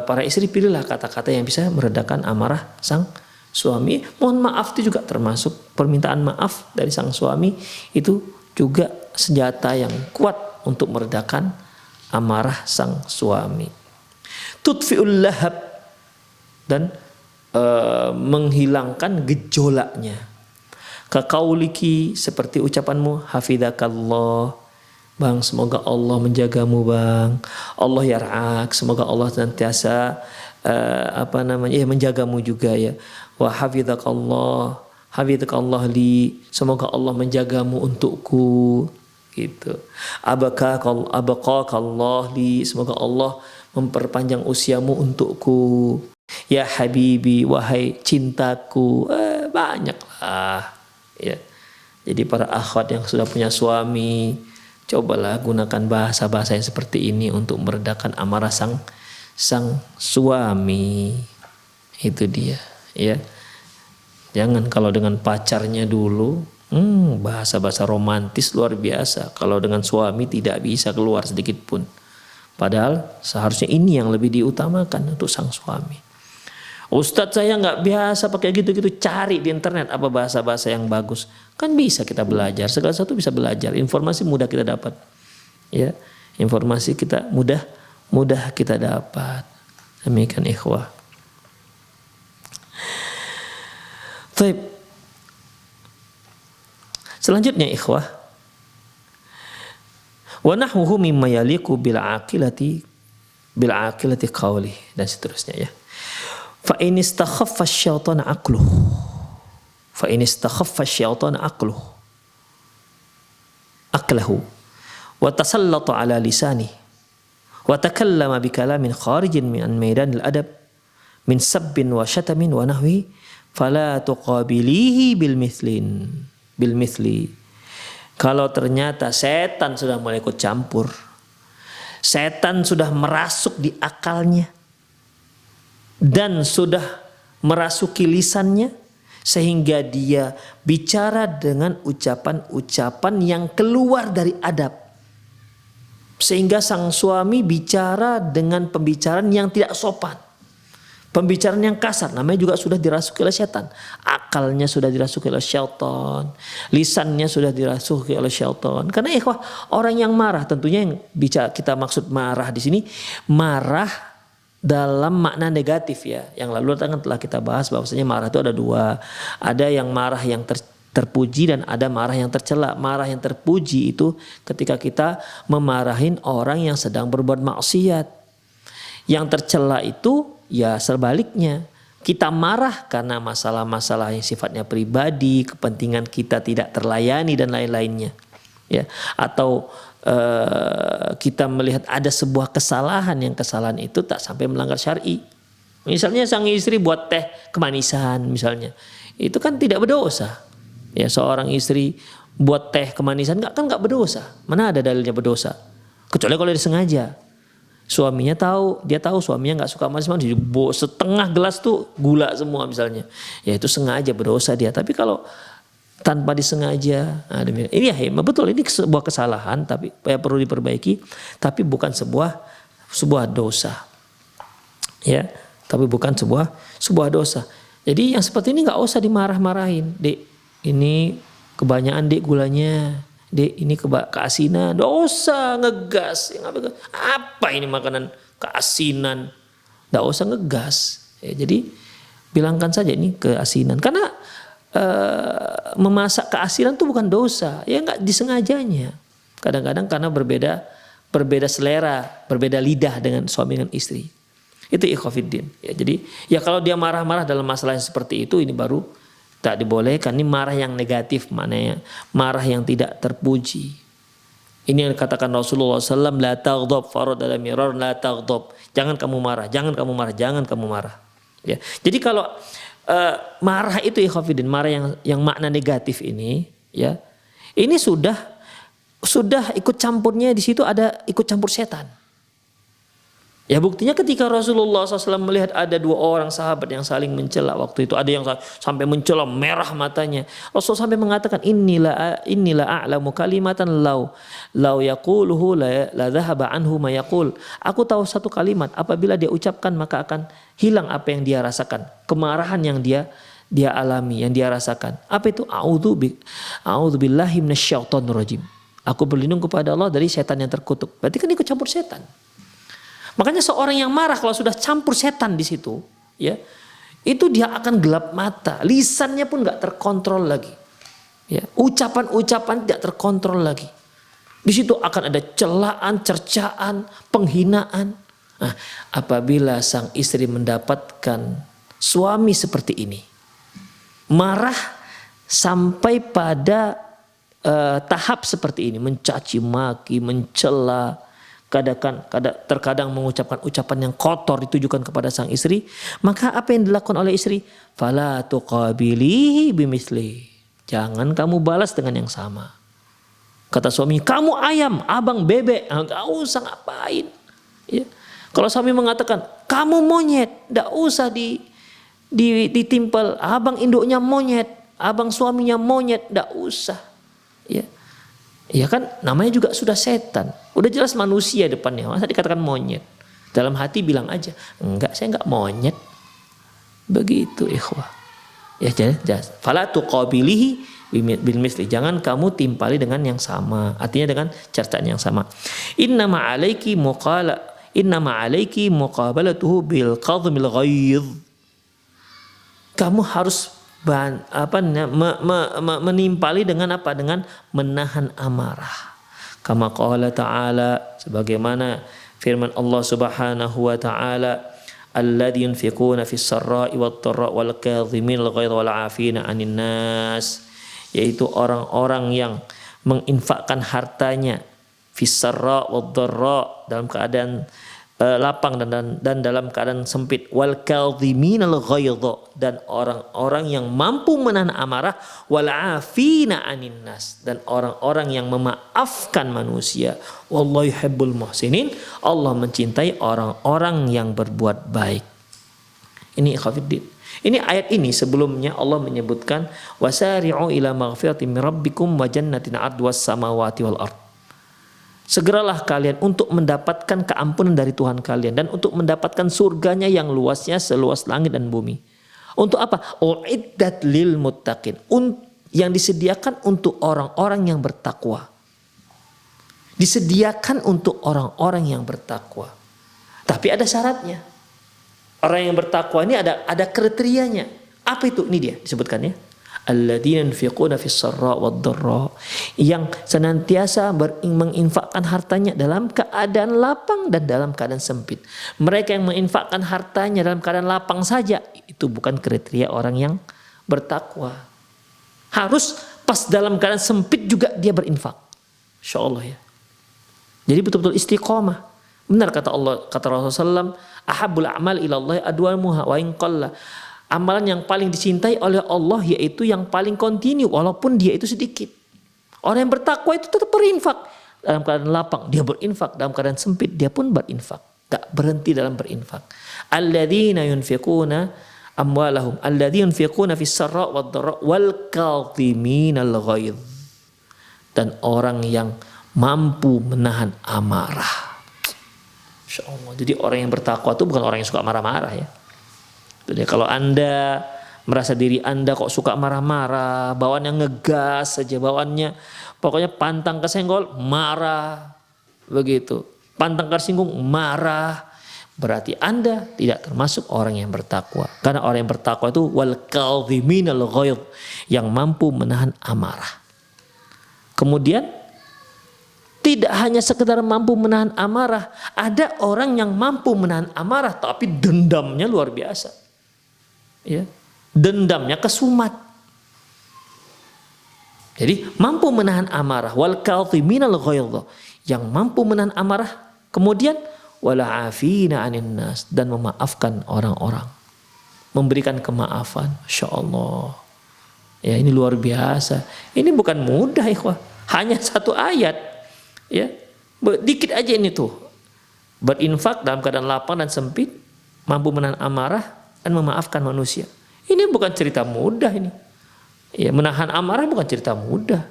B: para istri, pilihlah kata-kata yang bisa meredakan amarah sang suami. Mohon maaf itu juga termasuk permintaan maaf dari sang suami, itu juga senjata yang kuat untuk meredakan amarah sang suami. Tutfi'ul lahab, dan menghilangkan gejolaknya. Kaqauliki, seperti ucapanmu, hafidzakallah, bang semoga Allah menjagamu bang, Allah yar'ak, semoga Allah senantiasa menjagamu juga ya. Wa hafidzakallah li, semoga Allah menjagamu untukku. Gitu. Abaqakallah li, semoga Allah memperpanjang usiamu untukku. Ya habibi, wahai cintaku. Banyaklah ya. Jadi para akhwat yang sudah punya suami, cobalah gunakan bahasa-bahasa yang seperti ini untuk meredakan amarah sang suami. Itu dia, ya. Jangan kalau dengan pacarnya dulu, bahasa-bahasa romantis luar biasa. Kalau dengan suami tidak bisa keluar sedikit pun. Padahal seharusnya ini yang lebih diutamakan untuk sang suami. Ustadz saya nggak biasa pakai gitu-gitu, cari di internet apa bahasa-bahasa yang bagus. Kan bisa kita belajar, segala sesuatu bisa belajar. Informasi mudah kita dapat. Ya, informasi kita mudah kita dapat. Demikian ikhwah. Baik. Selanjutnya ikhwah. Wa nahwuhu mimma yaliqu bil aqilati qawli, dan seterusnya ya. Fa in istakhaffa asy-syaitan aqluh. Fa in istakhaffa asy-syaitan aqlahu wa tasallata ala lisani wa takallama bi kalamin kharijin min maidan al-adab min sabbin wa syatamin wa nahwi fala tuqabilihi bil mithli. Kalau ternyata setan sudah mulai ikut campur, setan sudah merasuk di akalnya dan sudah merasuki lisannya, sehingga dia bicara dengan ucapan-ucapan yang keluar dari adab, sehingga sang suami bicara dengan pembicaraan yang tidak sopan, pembicaraan yang kasar, namanya juga sudah dirasuki oleh setan. Akalnya sudah dirasuki oleh syaitan, lisannya sudah dirasuki oleh syaitan. Karena ikhwah, orang yang marah, tentunya yang bicara kita maksud marah di sini, marah dalam makna negatif ya. Yang lalu telah kita bahas bahwasanya marah itu ada dua. Ada yang marah yang terpuji dan ada marah yang tercela. Marah yang terpuji itu ketika kita memarahin orang yang sedang berbuat maksiat. Yang tercela itu ya sebaliknya. Kita marah karena masalah-masalah yang sifatnya pribadi, kepentingan kita tidak terlayani dan lain-lainnya. Ya, atau kita melihat ada sebuah kesalahan, yang kesalahan itu tak sampai melanggar syar'i. Misalnya sang istri buat teh kemanisan misalnya, itu kan tidak berdosa. Ya, seorang istri buat teh kemanisan nggak berdosa. Mana ada dalilnya berdosa? Kecuali kalau disengaja. Suaminya tahu, dia tahu suaminya nggak suka manis, setengah gelas tuh gula semua misalnya. Ya itu sengaja berdosa dia. Tapi kalau tanpa disengaja, nah ini ya betul, ini sebuah kesalahan tapi perlu diperbaiki, tapi bukan sebuah dosa, ya, tapi bukan sebuah dosa. Jadi yang seperti ini nggak usah dimarah-marahin, dek ini kebanyakan dek gulanya, dek ini keasinan, dosa ngegas, apa ini makanan keasinan, nggak usah ngegas, ya, jadi bilangkan saja ini keasinan, karena memasak keasinan itu bukan dosa, ya nggak disengajanya. Kadang-kadang karena berbeda selera, berbeda lidah dengan suami dengan istri. Itu ikhwafiddin. Ya, jadi ya kalau dia marah-marah dalam masalah yang seperti itu, ini baru tak dibolehkan. Ini marah yang negatif, maknanya marah yang tidak terpuji. Ini yang dikatakan Rasulullah SAW, la taghdab, farad dalam mirar, la taghdab. Jangan kamu marah, jangan kamu marah, jangan kamu marah. Ya, jadi kalau marah itu ikhwafidin, marah yang makna negatif ini, ya, ini sudah ikut campurnya di situ, ada ikut campur setan. Ya buktinya ketika Rasulullah SAW melihat ada dua orang sahabat yang saling mencela waktu itu, ada yang sampai mencela merah matanya. Rasul sampai mengatakan inilah a'lamu kalimatan law yaquluhu la dhahaba anhu ma yaqul. Aku tahu satu kalimat apabila dia ucapkan maka akan hilang apa yang dia rasakan, kemarahan yang dia alami, yang dia rasakan. Apa itu? A'udzubillahi minasyaitonir rajim. Aku berlindung kepada Allah dari setan yang terkutuk. Berarti kan ikut campur setan. Makanya seorang yang marah kalau sudah campur setan di situ, ya, itu dia akan gelap mata, lisannya pun nggak terkontrol lagi, ya, ucapan-ucapan tidak terkontrol lagi. Di situ akan ada celaan, cercaan, penghinaan. Nah, apabila sang istri mendapatkan suami seperti ini, marah sampai pada tahap seperti ini, mencaci maki, mencela, terkadang mengucapkan ucapan yang kotor ditujukan kepada sang istri, maka apa yang dilakukan oleh istri? Fala tuqabilihi bimithli. Jangan kamu balas dengan yang sama. Kata suami, kamu ayam, abang bebek, enggak usah ngapain. Ya. Kalau suami mengatakan, kamu monyet, enggak usah ditimpel, abang induknya monyet, abang suaminya monyet, enggak usah. Ya. Ya kan namanya juga sudah setan. Udah jelas manusia depannya, masa dikatakan monyet? Dalam hati bilang aja, enggak, saya enggak monyet. Begitu ikhwah. Ya jelas. Fala tuqabilihi bil misli. Jangan kamu timpali dengan yang sama. Artinya dengan cercaan yang sama. Innama alaiki muqabalatuhu bil qadhmil ghaidh. Kamu harus menimpali dengan apa? Dengan menahan amarah. Kama qala ta'ala, sebagaimana firman Allah Subhanahu wa ta'ala, alladzi yunfiquna fis sarra'i wad dharra'i wal kadhiminal ghaidha wal 'afina 'anil nas, yaitu orang-orang yang menginfakkan hartanya fis sarra' wad dharra', dalam keadaan lapang dan dalam keadaan sempit, wal kadhiminal ghaidha, dan orang-orang yang mampu menahan amarah, wal 'afina 'anil nas, dan orang-orang yang memaafkan manusia. Wallahu yuhibbul muhsinin. Allah mencintai orang-orang yang berbuat baik. Ini ikhwatiddin. Ini ayat ini sebelumnya Allah menyebutkan wasari'u ila maghfiratin min rabbikum wa jannatin 'arduhas samawati wal ard. Segeralah kalian untuk mendapatkan keampunan dari Tuhan kalian dan untuk mendapatkan surganya yang luasnya seluas langit dan bumi. Untuk apa? Uiddat lil muttaqin, yang disediakan untuk orang-orang yang bertakwa. Disediakan untuk orang-orang yang bertakwa. Tapi ada syaratnya. Orang yang bertakwa ini ada kriterianya. Apa itu? Ini dia disebutkan ya. Alladzina yunfiquna fis sarra wad dharra, yang senantiasa menginfakkan hartanya dalam keadaan lapang dan dalam keadaan sempit. Mereka yang menginfakkan hartanya dalam keadaan lapang saja, itu bukan kriteria orang yang bertakwa. Harus pas dalam keadaan sempit juga dia berinfak. Insyaallah ya. Jadi betul-betul istiqomah. Benar kata Allah, kata Rasulullah SAW, ahabbul a'mal ilallah adwamuha wa in qalla. Amalan yang paling dicintai oleh Allah yaitu yang paling kontinu walaupun dia itu sedikit. Orang yang bertakwa itu tetap berinfak. Dalam keadaan lapang dia berinfak, dalam keadaan sempit dia pun berinfak. Gak berhenti dalam berinfak. Alladzina yunfiquna amwalahum alladzina yunfiquna fis sarra wad dharra wal kadhiminal ghaidh. Dan orang yang mampu menahan amarah. Insyaallah. Jadi orang yang bertakwa itu bukan orang yang suka marah-marah ya. Jadi kalau Anda merasa diri Anda kok suka marah-marah, bawaannya ngegas saja, bawaannya pokoknya pantang kesenggol marah, begitu. Pantang tersinggung marah, berarti Anda tidak termasuk orang yang bertakwa. Karena orang yang bertakwa itu wal kadhiminal ghaidh, yang mampu menahan amarah. Kemudian tidak hanya sekedar mampu menahan amarah, ada orang yang mampu menahan amarah tapi dendamnya luar biasa. Ya, dendamnya kesumat. Jadi mampu menahan amarah, wal kadhiminal ghaidh, yang mampu menahan amarah, kemudian wala afina 'anin nas, dan memaafkan orang-orang, memberikan kemaafan. Insyaallah. Ya, ini luar biasa. Ini bukan mudah ikhwah. Hanya satu ayat. Ya. Dikit aja ini tuh. Berinfak dalam keadaan lapang dan sempit, mampu menahan amarah dan memaafkan manusia. Ini bukan cerita mudah ini. Ya, menahan amarah bukan cerita mudah.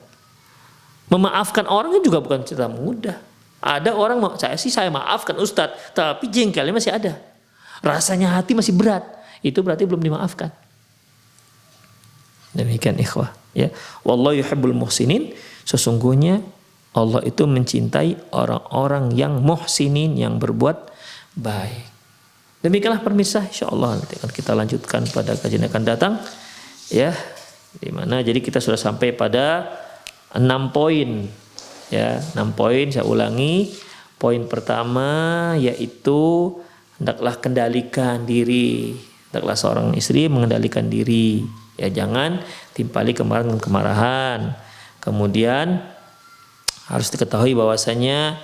B: Memaafkan orang juga bukan cerita mudah. Ada orang saya maafkan Ustadz, tapi jengkelnya masih ada. Rasanya hati masih berat. Itu berarti belum dimaafkan. Demikian ikhwah, ya. Wallahu yuhibbul muhsinin. Sesungguhnya Allah itu mencintai orang-orang yang muhsinin, yang berbuat baik. Demikianlah pemirsa, insyaallah nanti akan kita lanjutkan pada kajian akan datang, ya, di mana jadi kita sudah sampai pada 6 poin, ya, 6 poin. Saya ulangi, poin pertama yaitu hendaklah kendalikan diri, hendaklah seorang istri mengendalikan diri, ya, jangan timpali kemarahan dengan kemarahan. Kemudian harus diketahui bahwasanya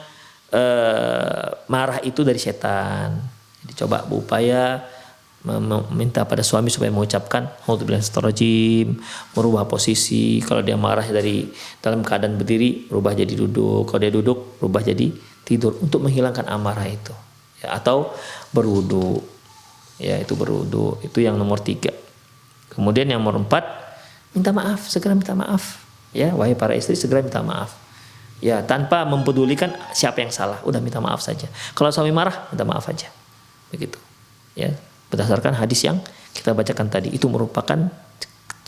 B: marah itu dari setan. Dicoba berupaya meminta pada suami supaya mengucapkan auzubillahi minasyaitonirrajim, merubah posisi. Kalau dia marah dari dalam keadaan berdiri, berubah jadi duduk. Kalau dia duduk, berubah jadi tidur untuk menghilangkan amarah itu. Ya, atau berwudu. Ya, itu berwudu. Itu yang nomor 3. Kemudian yang nomor 4, minta maaf, segera minta maaf. Ya, wahai para istri, segera minta maaf. Ya, tanpa mempedulikan siapa yang salah, udah minta maaf saja. Kalau suami marah, minta maaf aja. Begitu. Ya, berdasarkan hadis yang kita bacakan tadi, itu merupakan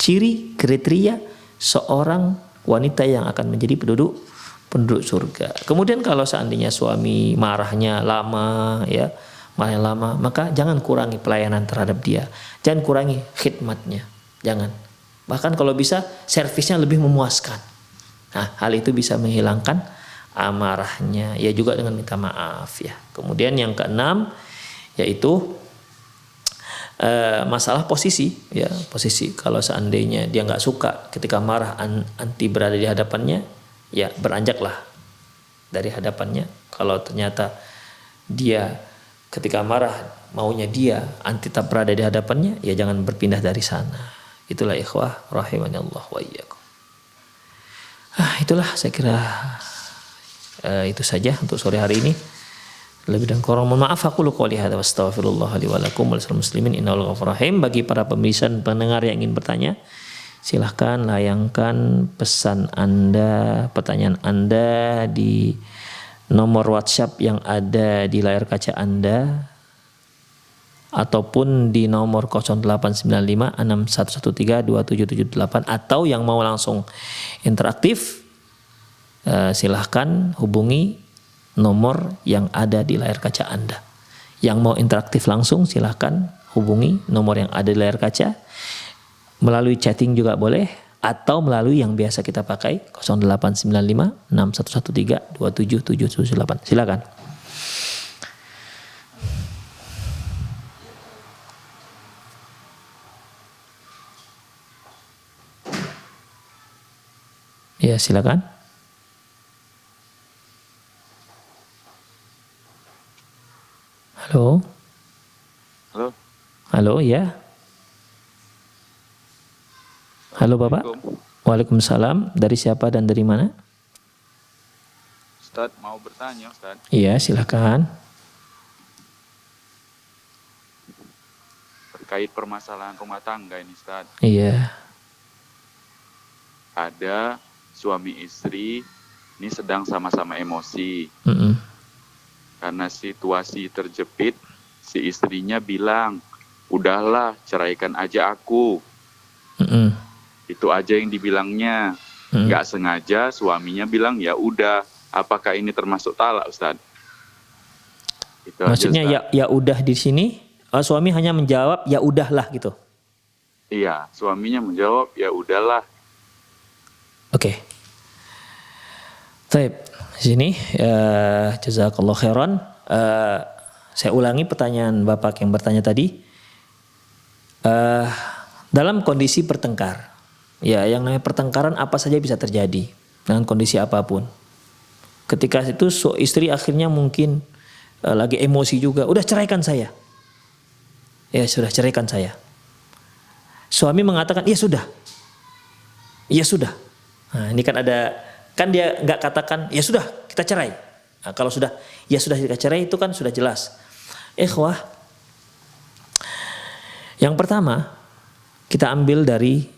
B: ciri kriteria seorang wanita yang akan menjadi penduduk surga. Kemudian kalau seandainya suami marahnya lama, ya, marahnya lama, maka jangan kurangi pelayanan terhadap dia. Jangan kurangi khidmatnya. Jangan. Bahkan kalau bisa servisnya lebih memuaskan. Nah, hal itu bisa menghilangkan amarahnya. Ya, juga dengan minta maaf, ya. Kemudian yang keenam yaitu masalah posisi, ya, posisi. Kalau seandainya dia nggak suka ketika marah anti berada di hadapannya, ya beranjaklah dari hadapannya. Kalau ternyata dia ketika marah maunya dia anti tak berada di hadapannya, ya jangan berpindah dari sana. Itulah ikhwah rahimani Allah wa iyyakum. Itulah saya kira itu saja untuk sore hari ini. Lebih dan kurang mohon maaf, aku qouli hadza wa astaghfirullah li wa lakum wal muslimin innahu ghafurur rahim. Bagi para pemirsa dan pendengar yang ingin bertanya, silahkan layangkan pesan Anda, pertanyaan Anda di nomor WhatsApp yang ada di layar kaca Anda ataupun di nomor 0895 6113 2778, atau yang mau langsung interaktif silahkan hubungi nomor yang ada di layar kaca Anda. Yang mau interaktif langsung silahkan hubungi nomor yang ada di layar kaca. Melalui chatting juga boleh, atau melalui yang biasa kita pakai 0895 6113 27778. Silakan. Ya, silakan. Halo.
C: Halo.
B: Halo, ya. Halo Bapak. Waalaikumsalam. Dari siapa dan dari mana?
C: Ustadz, mau bertanya Ustadz.
B: Iya, silakan.
C: Terkait permasalahan rumah tangga ini Ustadz.
B: Iya.
C: Ada suami istri ini sedang sama-sama emosi. Karena situasi terjepit, si istrinya bilang, udahlah ceraikan aja aku. Itu aja yang dibilangnya. Nggak sengaja suaminya bilang ya udah. Apakah ini termasuk talak Ustadz? Itu
B: maksudnya
C: aja,
B: ya udah di sini suami hanya menjawab ya udahlah gitu.
C: Iya, suaminya menjawab ya udahlah.
B: Oke. Baik, di sini jazakallah khairan. Saya ulangi pertanyaan Bapak yang bertanya tadi. Dalam kondisi pertengkar, ya, yang namanya pertengkaran apa saja bisa terjadi dengan kondisi apapun. Ketika itu istri akhirnya mungkin lagi emosi juga, udah ceraikan saya. Ya sudah, ceraikan saya. Suami mengatakan ya sudah. Ya sudah. Nah, ini kan dia nggak katakan ya sudah kita cerai. Nah, kalau sudah ya sudah kita cerai itu kan sudah jelas. Ikhwah, yang pertama kita ambil dari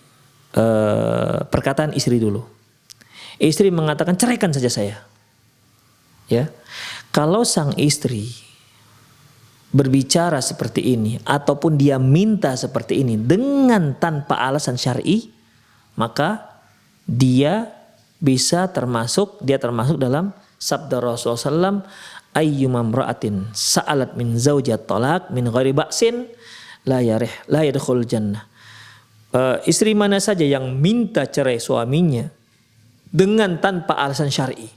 B: perkataan istri dulu. Istri mengatakan ceraikan saja saya. Ya, kalau sang istri berbicara seperti ini ataupun dia minta seperti ini dengan tanpa alasan syar'i, maka dia termasuk dalam sabda Rasulullah SAW, ayyuma imra'atin sa'alat min zaujat talaq min ghairi ba'sin la yadkhul jannah. Istri mana saja yang minta cerai suaminya dengan tanpa alasan syar'i,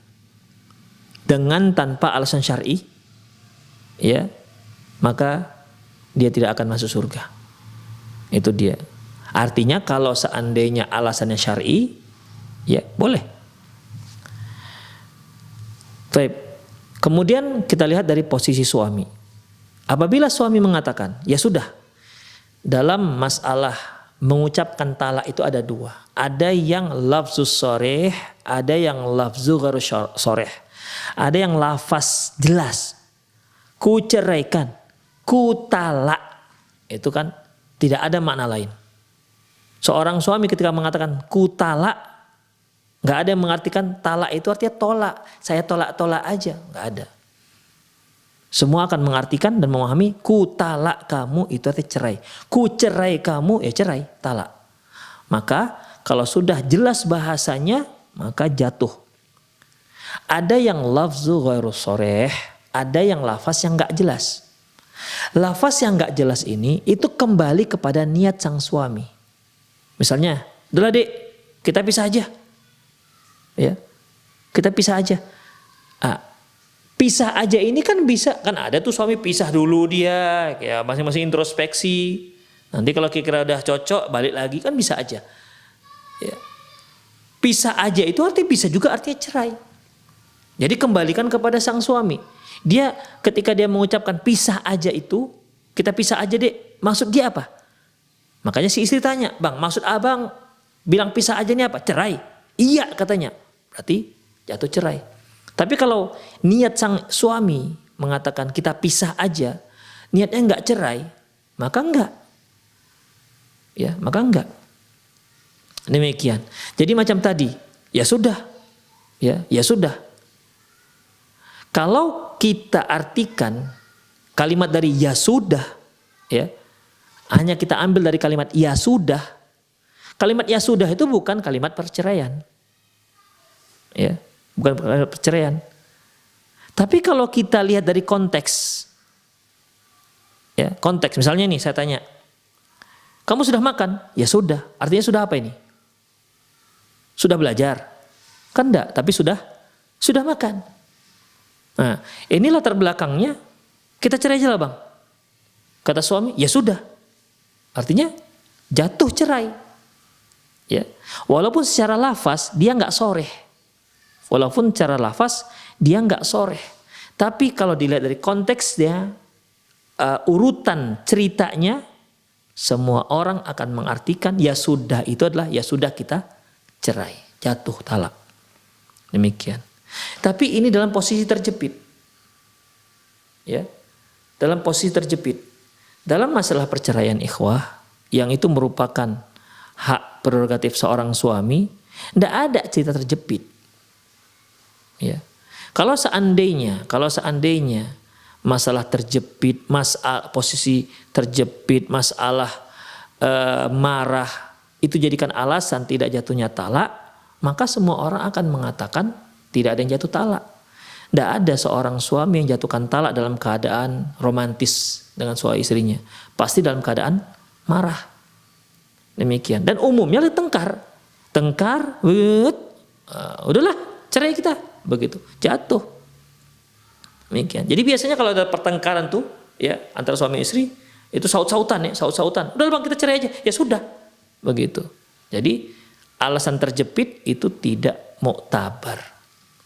B: ya, maka dia tidak akan masuk surga. Itu dia. Artinya kalau seandainya alasannya syar'i, ya boleh. Baik. Kemudian kita lihat dari posisi suami. Apabila suami mengatakan, ya sudah, dalam masalah mengucapkan talak itu ada dua. Ada yang lafzus sharih, ada yang lafzu ghairu sharih. Ada yang lafaz jelas. Ku ceraikan, ku talak. itu kan tidak ada makna lain. Seorang suami ketika mengatakan ku talak, nggak ada yang mengartikan talak itu artinya tolak. Saya tolak-tolak aja, nggak ada. Semua akan mengartikan dan memahami ku talak kamu itu artinya cerai. Ku cerai kamu ya cerai, talak. Maka kalau sudah jelas bahasanya maka jatuh. Ada yang lafzu ghairu sharih, ada yang lafaz yang nggak jelas. Lafaz yang nggak jelas ini itu kembali kepada niat sang suami. Misalnya, "Udah Dek, kita pisah aja." Ya. Kita pisah aja. Pisah aja ini kan bisa, kan ada tuh suami pisah dulu dia, kayak masing-masing introspeksi. Nanti kalau kira-kira udah cocok balik lagi kan bisa aja. Ya. Pisah aja itu artinya bisa juga artinya cerai. Jadi kembalikan kepada sang suami. Dia ketika dia mengucapkan pisah aja itu, kita pisah aja Dek, maksud dia apa? Makanya si istri tanya, "Bang, maksud abang bilang pisah aja ini apa? Cerai?" "Iya," katanya. Berarti jatuh cerai. Tapi kalau niat sang suami mengatakan kita pisah aja, niatnya enggak cerai, maka enggak. Ya, maka enggak. Demikian. Jadi macam tadi, ya sudah. Ya sudah. Kalau kita artikan kalimat dari ya sudah, ya, hanya kita ambil dari kalimat ya sudah. Kalimat ya sudah itu bukan kalimat perceraian. Ya, bukan kalimat perceraian. Tapi kalau kita lihat dari konteks, ya, konteks misalnya nih saya tanya, "Kamu sudah makan?" "Ya sudah." Artinya sudah apa ini? Sudah belajar? Kan enggak, tapi sudah makan. Nah, ini latar belakangnya, kita cerai aja lah Bang. Kata suami, "Ya sudah." Artinya jatuh cerai. Ya. Walaupun secara lafaz dia enggak soreh. Walaupun secara lafaz dia enggak soreh. Tapi kalau dilihat dari konteksnya, urutan ceritanya, semua orang akan mengartikan ya sudah itu adalah ya sudah kita cerai, jatuh talak. Demikian. Tapi ini dalam posisi terjepit. Ya. Dalam posisi terjepit. Dalam masalah perceraian ikhwah, yang itu merupakan hak prerogatif seorang suami, tidak ada cerita terjepit. Ya. Kalau seandainya masalah terjepit, posisi terjepit, masalah marah itu jadikan alasan tidak jatuhnya talak, maka semua orang akan mengatakan tidak ada yang jatuh talak. Tidak ada seorang suami yang jatuhkan talak dalam keadaan romantis dengan suami istrinya. Pasti dalam keadaan marah. Demikian. Dan umumnya tengkar, udahlah cerai kita, begitu, jatuh. Demikian. Jadi biasanya kalau ada pertengkaran tuh, ya antara suami istri itu saut-sautan. Udah Bang kita cerai aja, ya sudah, begitu. Jadi alasan terjepit itu tidak muktabar.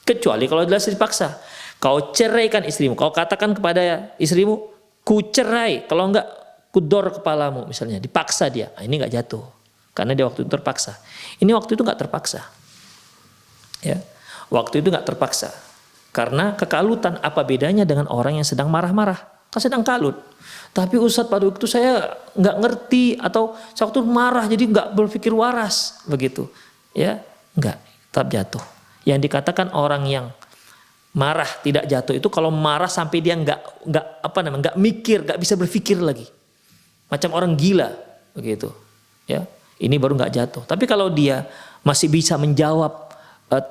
B: Kecuali kalau jelas dipaksa. Kau ceraikan istrimu, kau katakan kepada istrimu, ku cerai, kalau enggak kudor kepalamu misalnya, dipaksa dia. Nah, ini enggak jatuh. Karena dia waktu itu terpaksa. Ini waktu itu enggak terpaksa. Ya. Waktu itu enggak terpaksa. Karena kekalutan apa bedanya dengan orang yang sedang marah-marah? Kan sedang kalut. Tapi Ustadz pada waktu itu saya enggak ngerti atau saya waktu marah jadi enggak berpikir waras begitu. Ya, enggak, tetap jatuh. Yang dikatakan orang yang marah tidak jatuh itu kalau marah sampai dia enggak mikir, enggak bisa berpikir lagi. Macam orang gila begitu. Ya, ini baru enggak jatuh. Tapi kalau dia masih bisa menjawab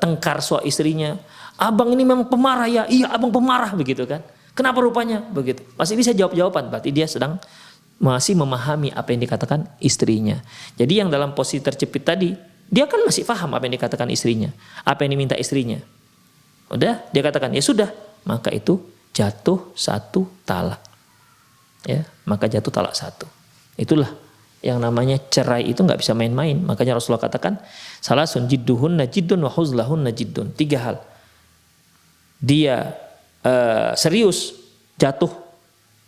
B: tengkar suami istrinya, "Abang ini memang pemarah ya?" "Iya, abang pemarah," begitu kan. "Kenapa rupanya?" Begitu. Masih bisa jawab-jawaban, berarti dia sedang masih memahami apa yang dikatakan istrinya. Jadi yang dalam posisi terjepit tadi, dia kan masih paham apa yang dikatakan istrinya, apa yang diminta istrinya. Udah, dia katakan ya sudah, maka itu jatuh satu talak. Ya, maka jatuh talak satu. Itulah yang namanya cerai itu nggak bisa main-main. Makanya Rasulullah katakan, salasun jidduhunna jiddun wa huzlahunna jiddun. 3 hal. Dia serius jatuh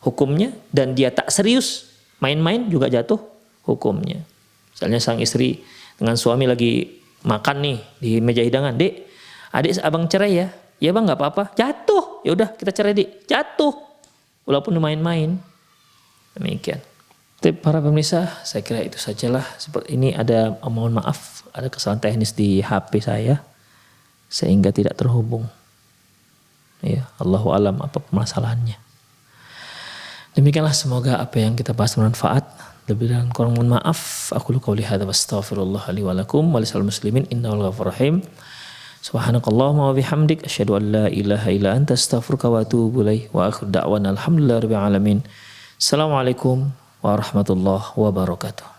B: hukumnya, dan dia tak serius main-main juga jatuh hukumnya. Misalnya sang istri dengan suami lagi makan nih di meja hidangan, "Dek, adik abang cerai ya?" "Ya Bang, nggak apa-apa." Jatuh. Ya udah kita cerai, Dek. Jatuh. Walaupun main-main. Demikian. Para pemirsa, saya kira itu sajalah. Seperti ini ada, mohon maaf, ada kesalahan teknis di HP saya sehingga tidak terhubung. Ya, Allahu alam apa permasalahannya. Demikianlah, semoga apa yang kita bahas bermanfaat. Lebih dan kurang mohon maaf. Aku qouli hadza wa astaghfirullah li wa lakum wa lisal muslimin innahu ghafurur rahim. Subhanakallahumma wa bihamdik asyhadu an la ilaha illa anta astaghfiruka wa atubu ilaik wa akhiru da'wana alhamdulillahirabbil alamin. Assalamualaikum warahmatullahi wabarakatuh.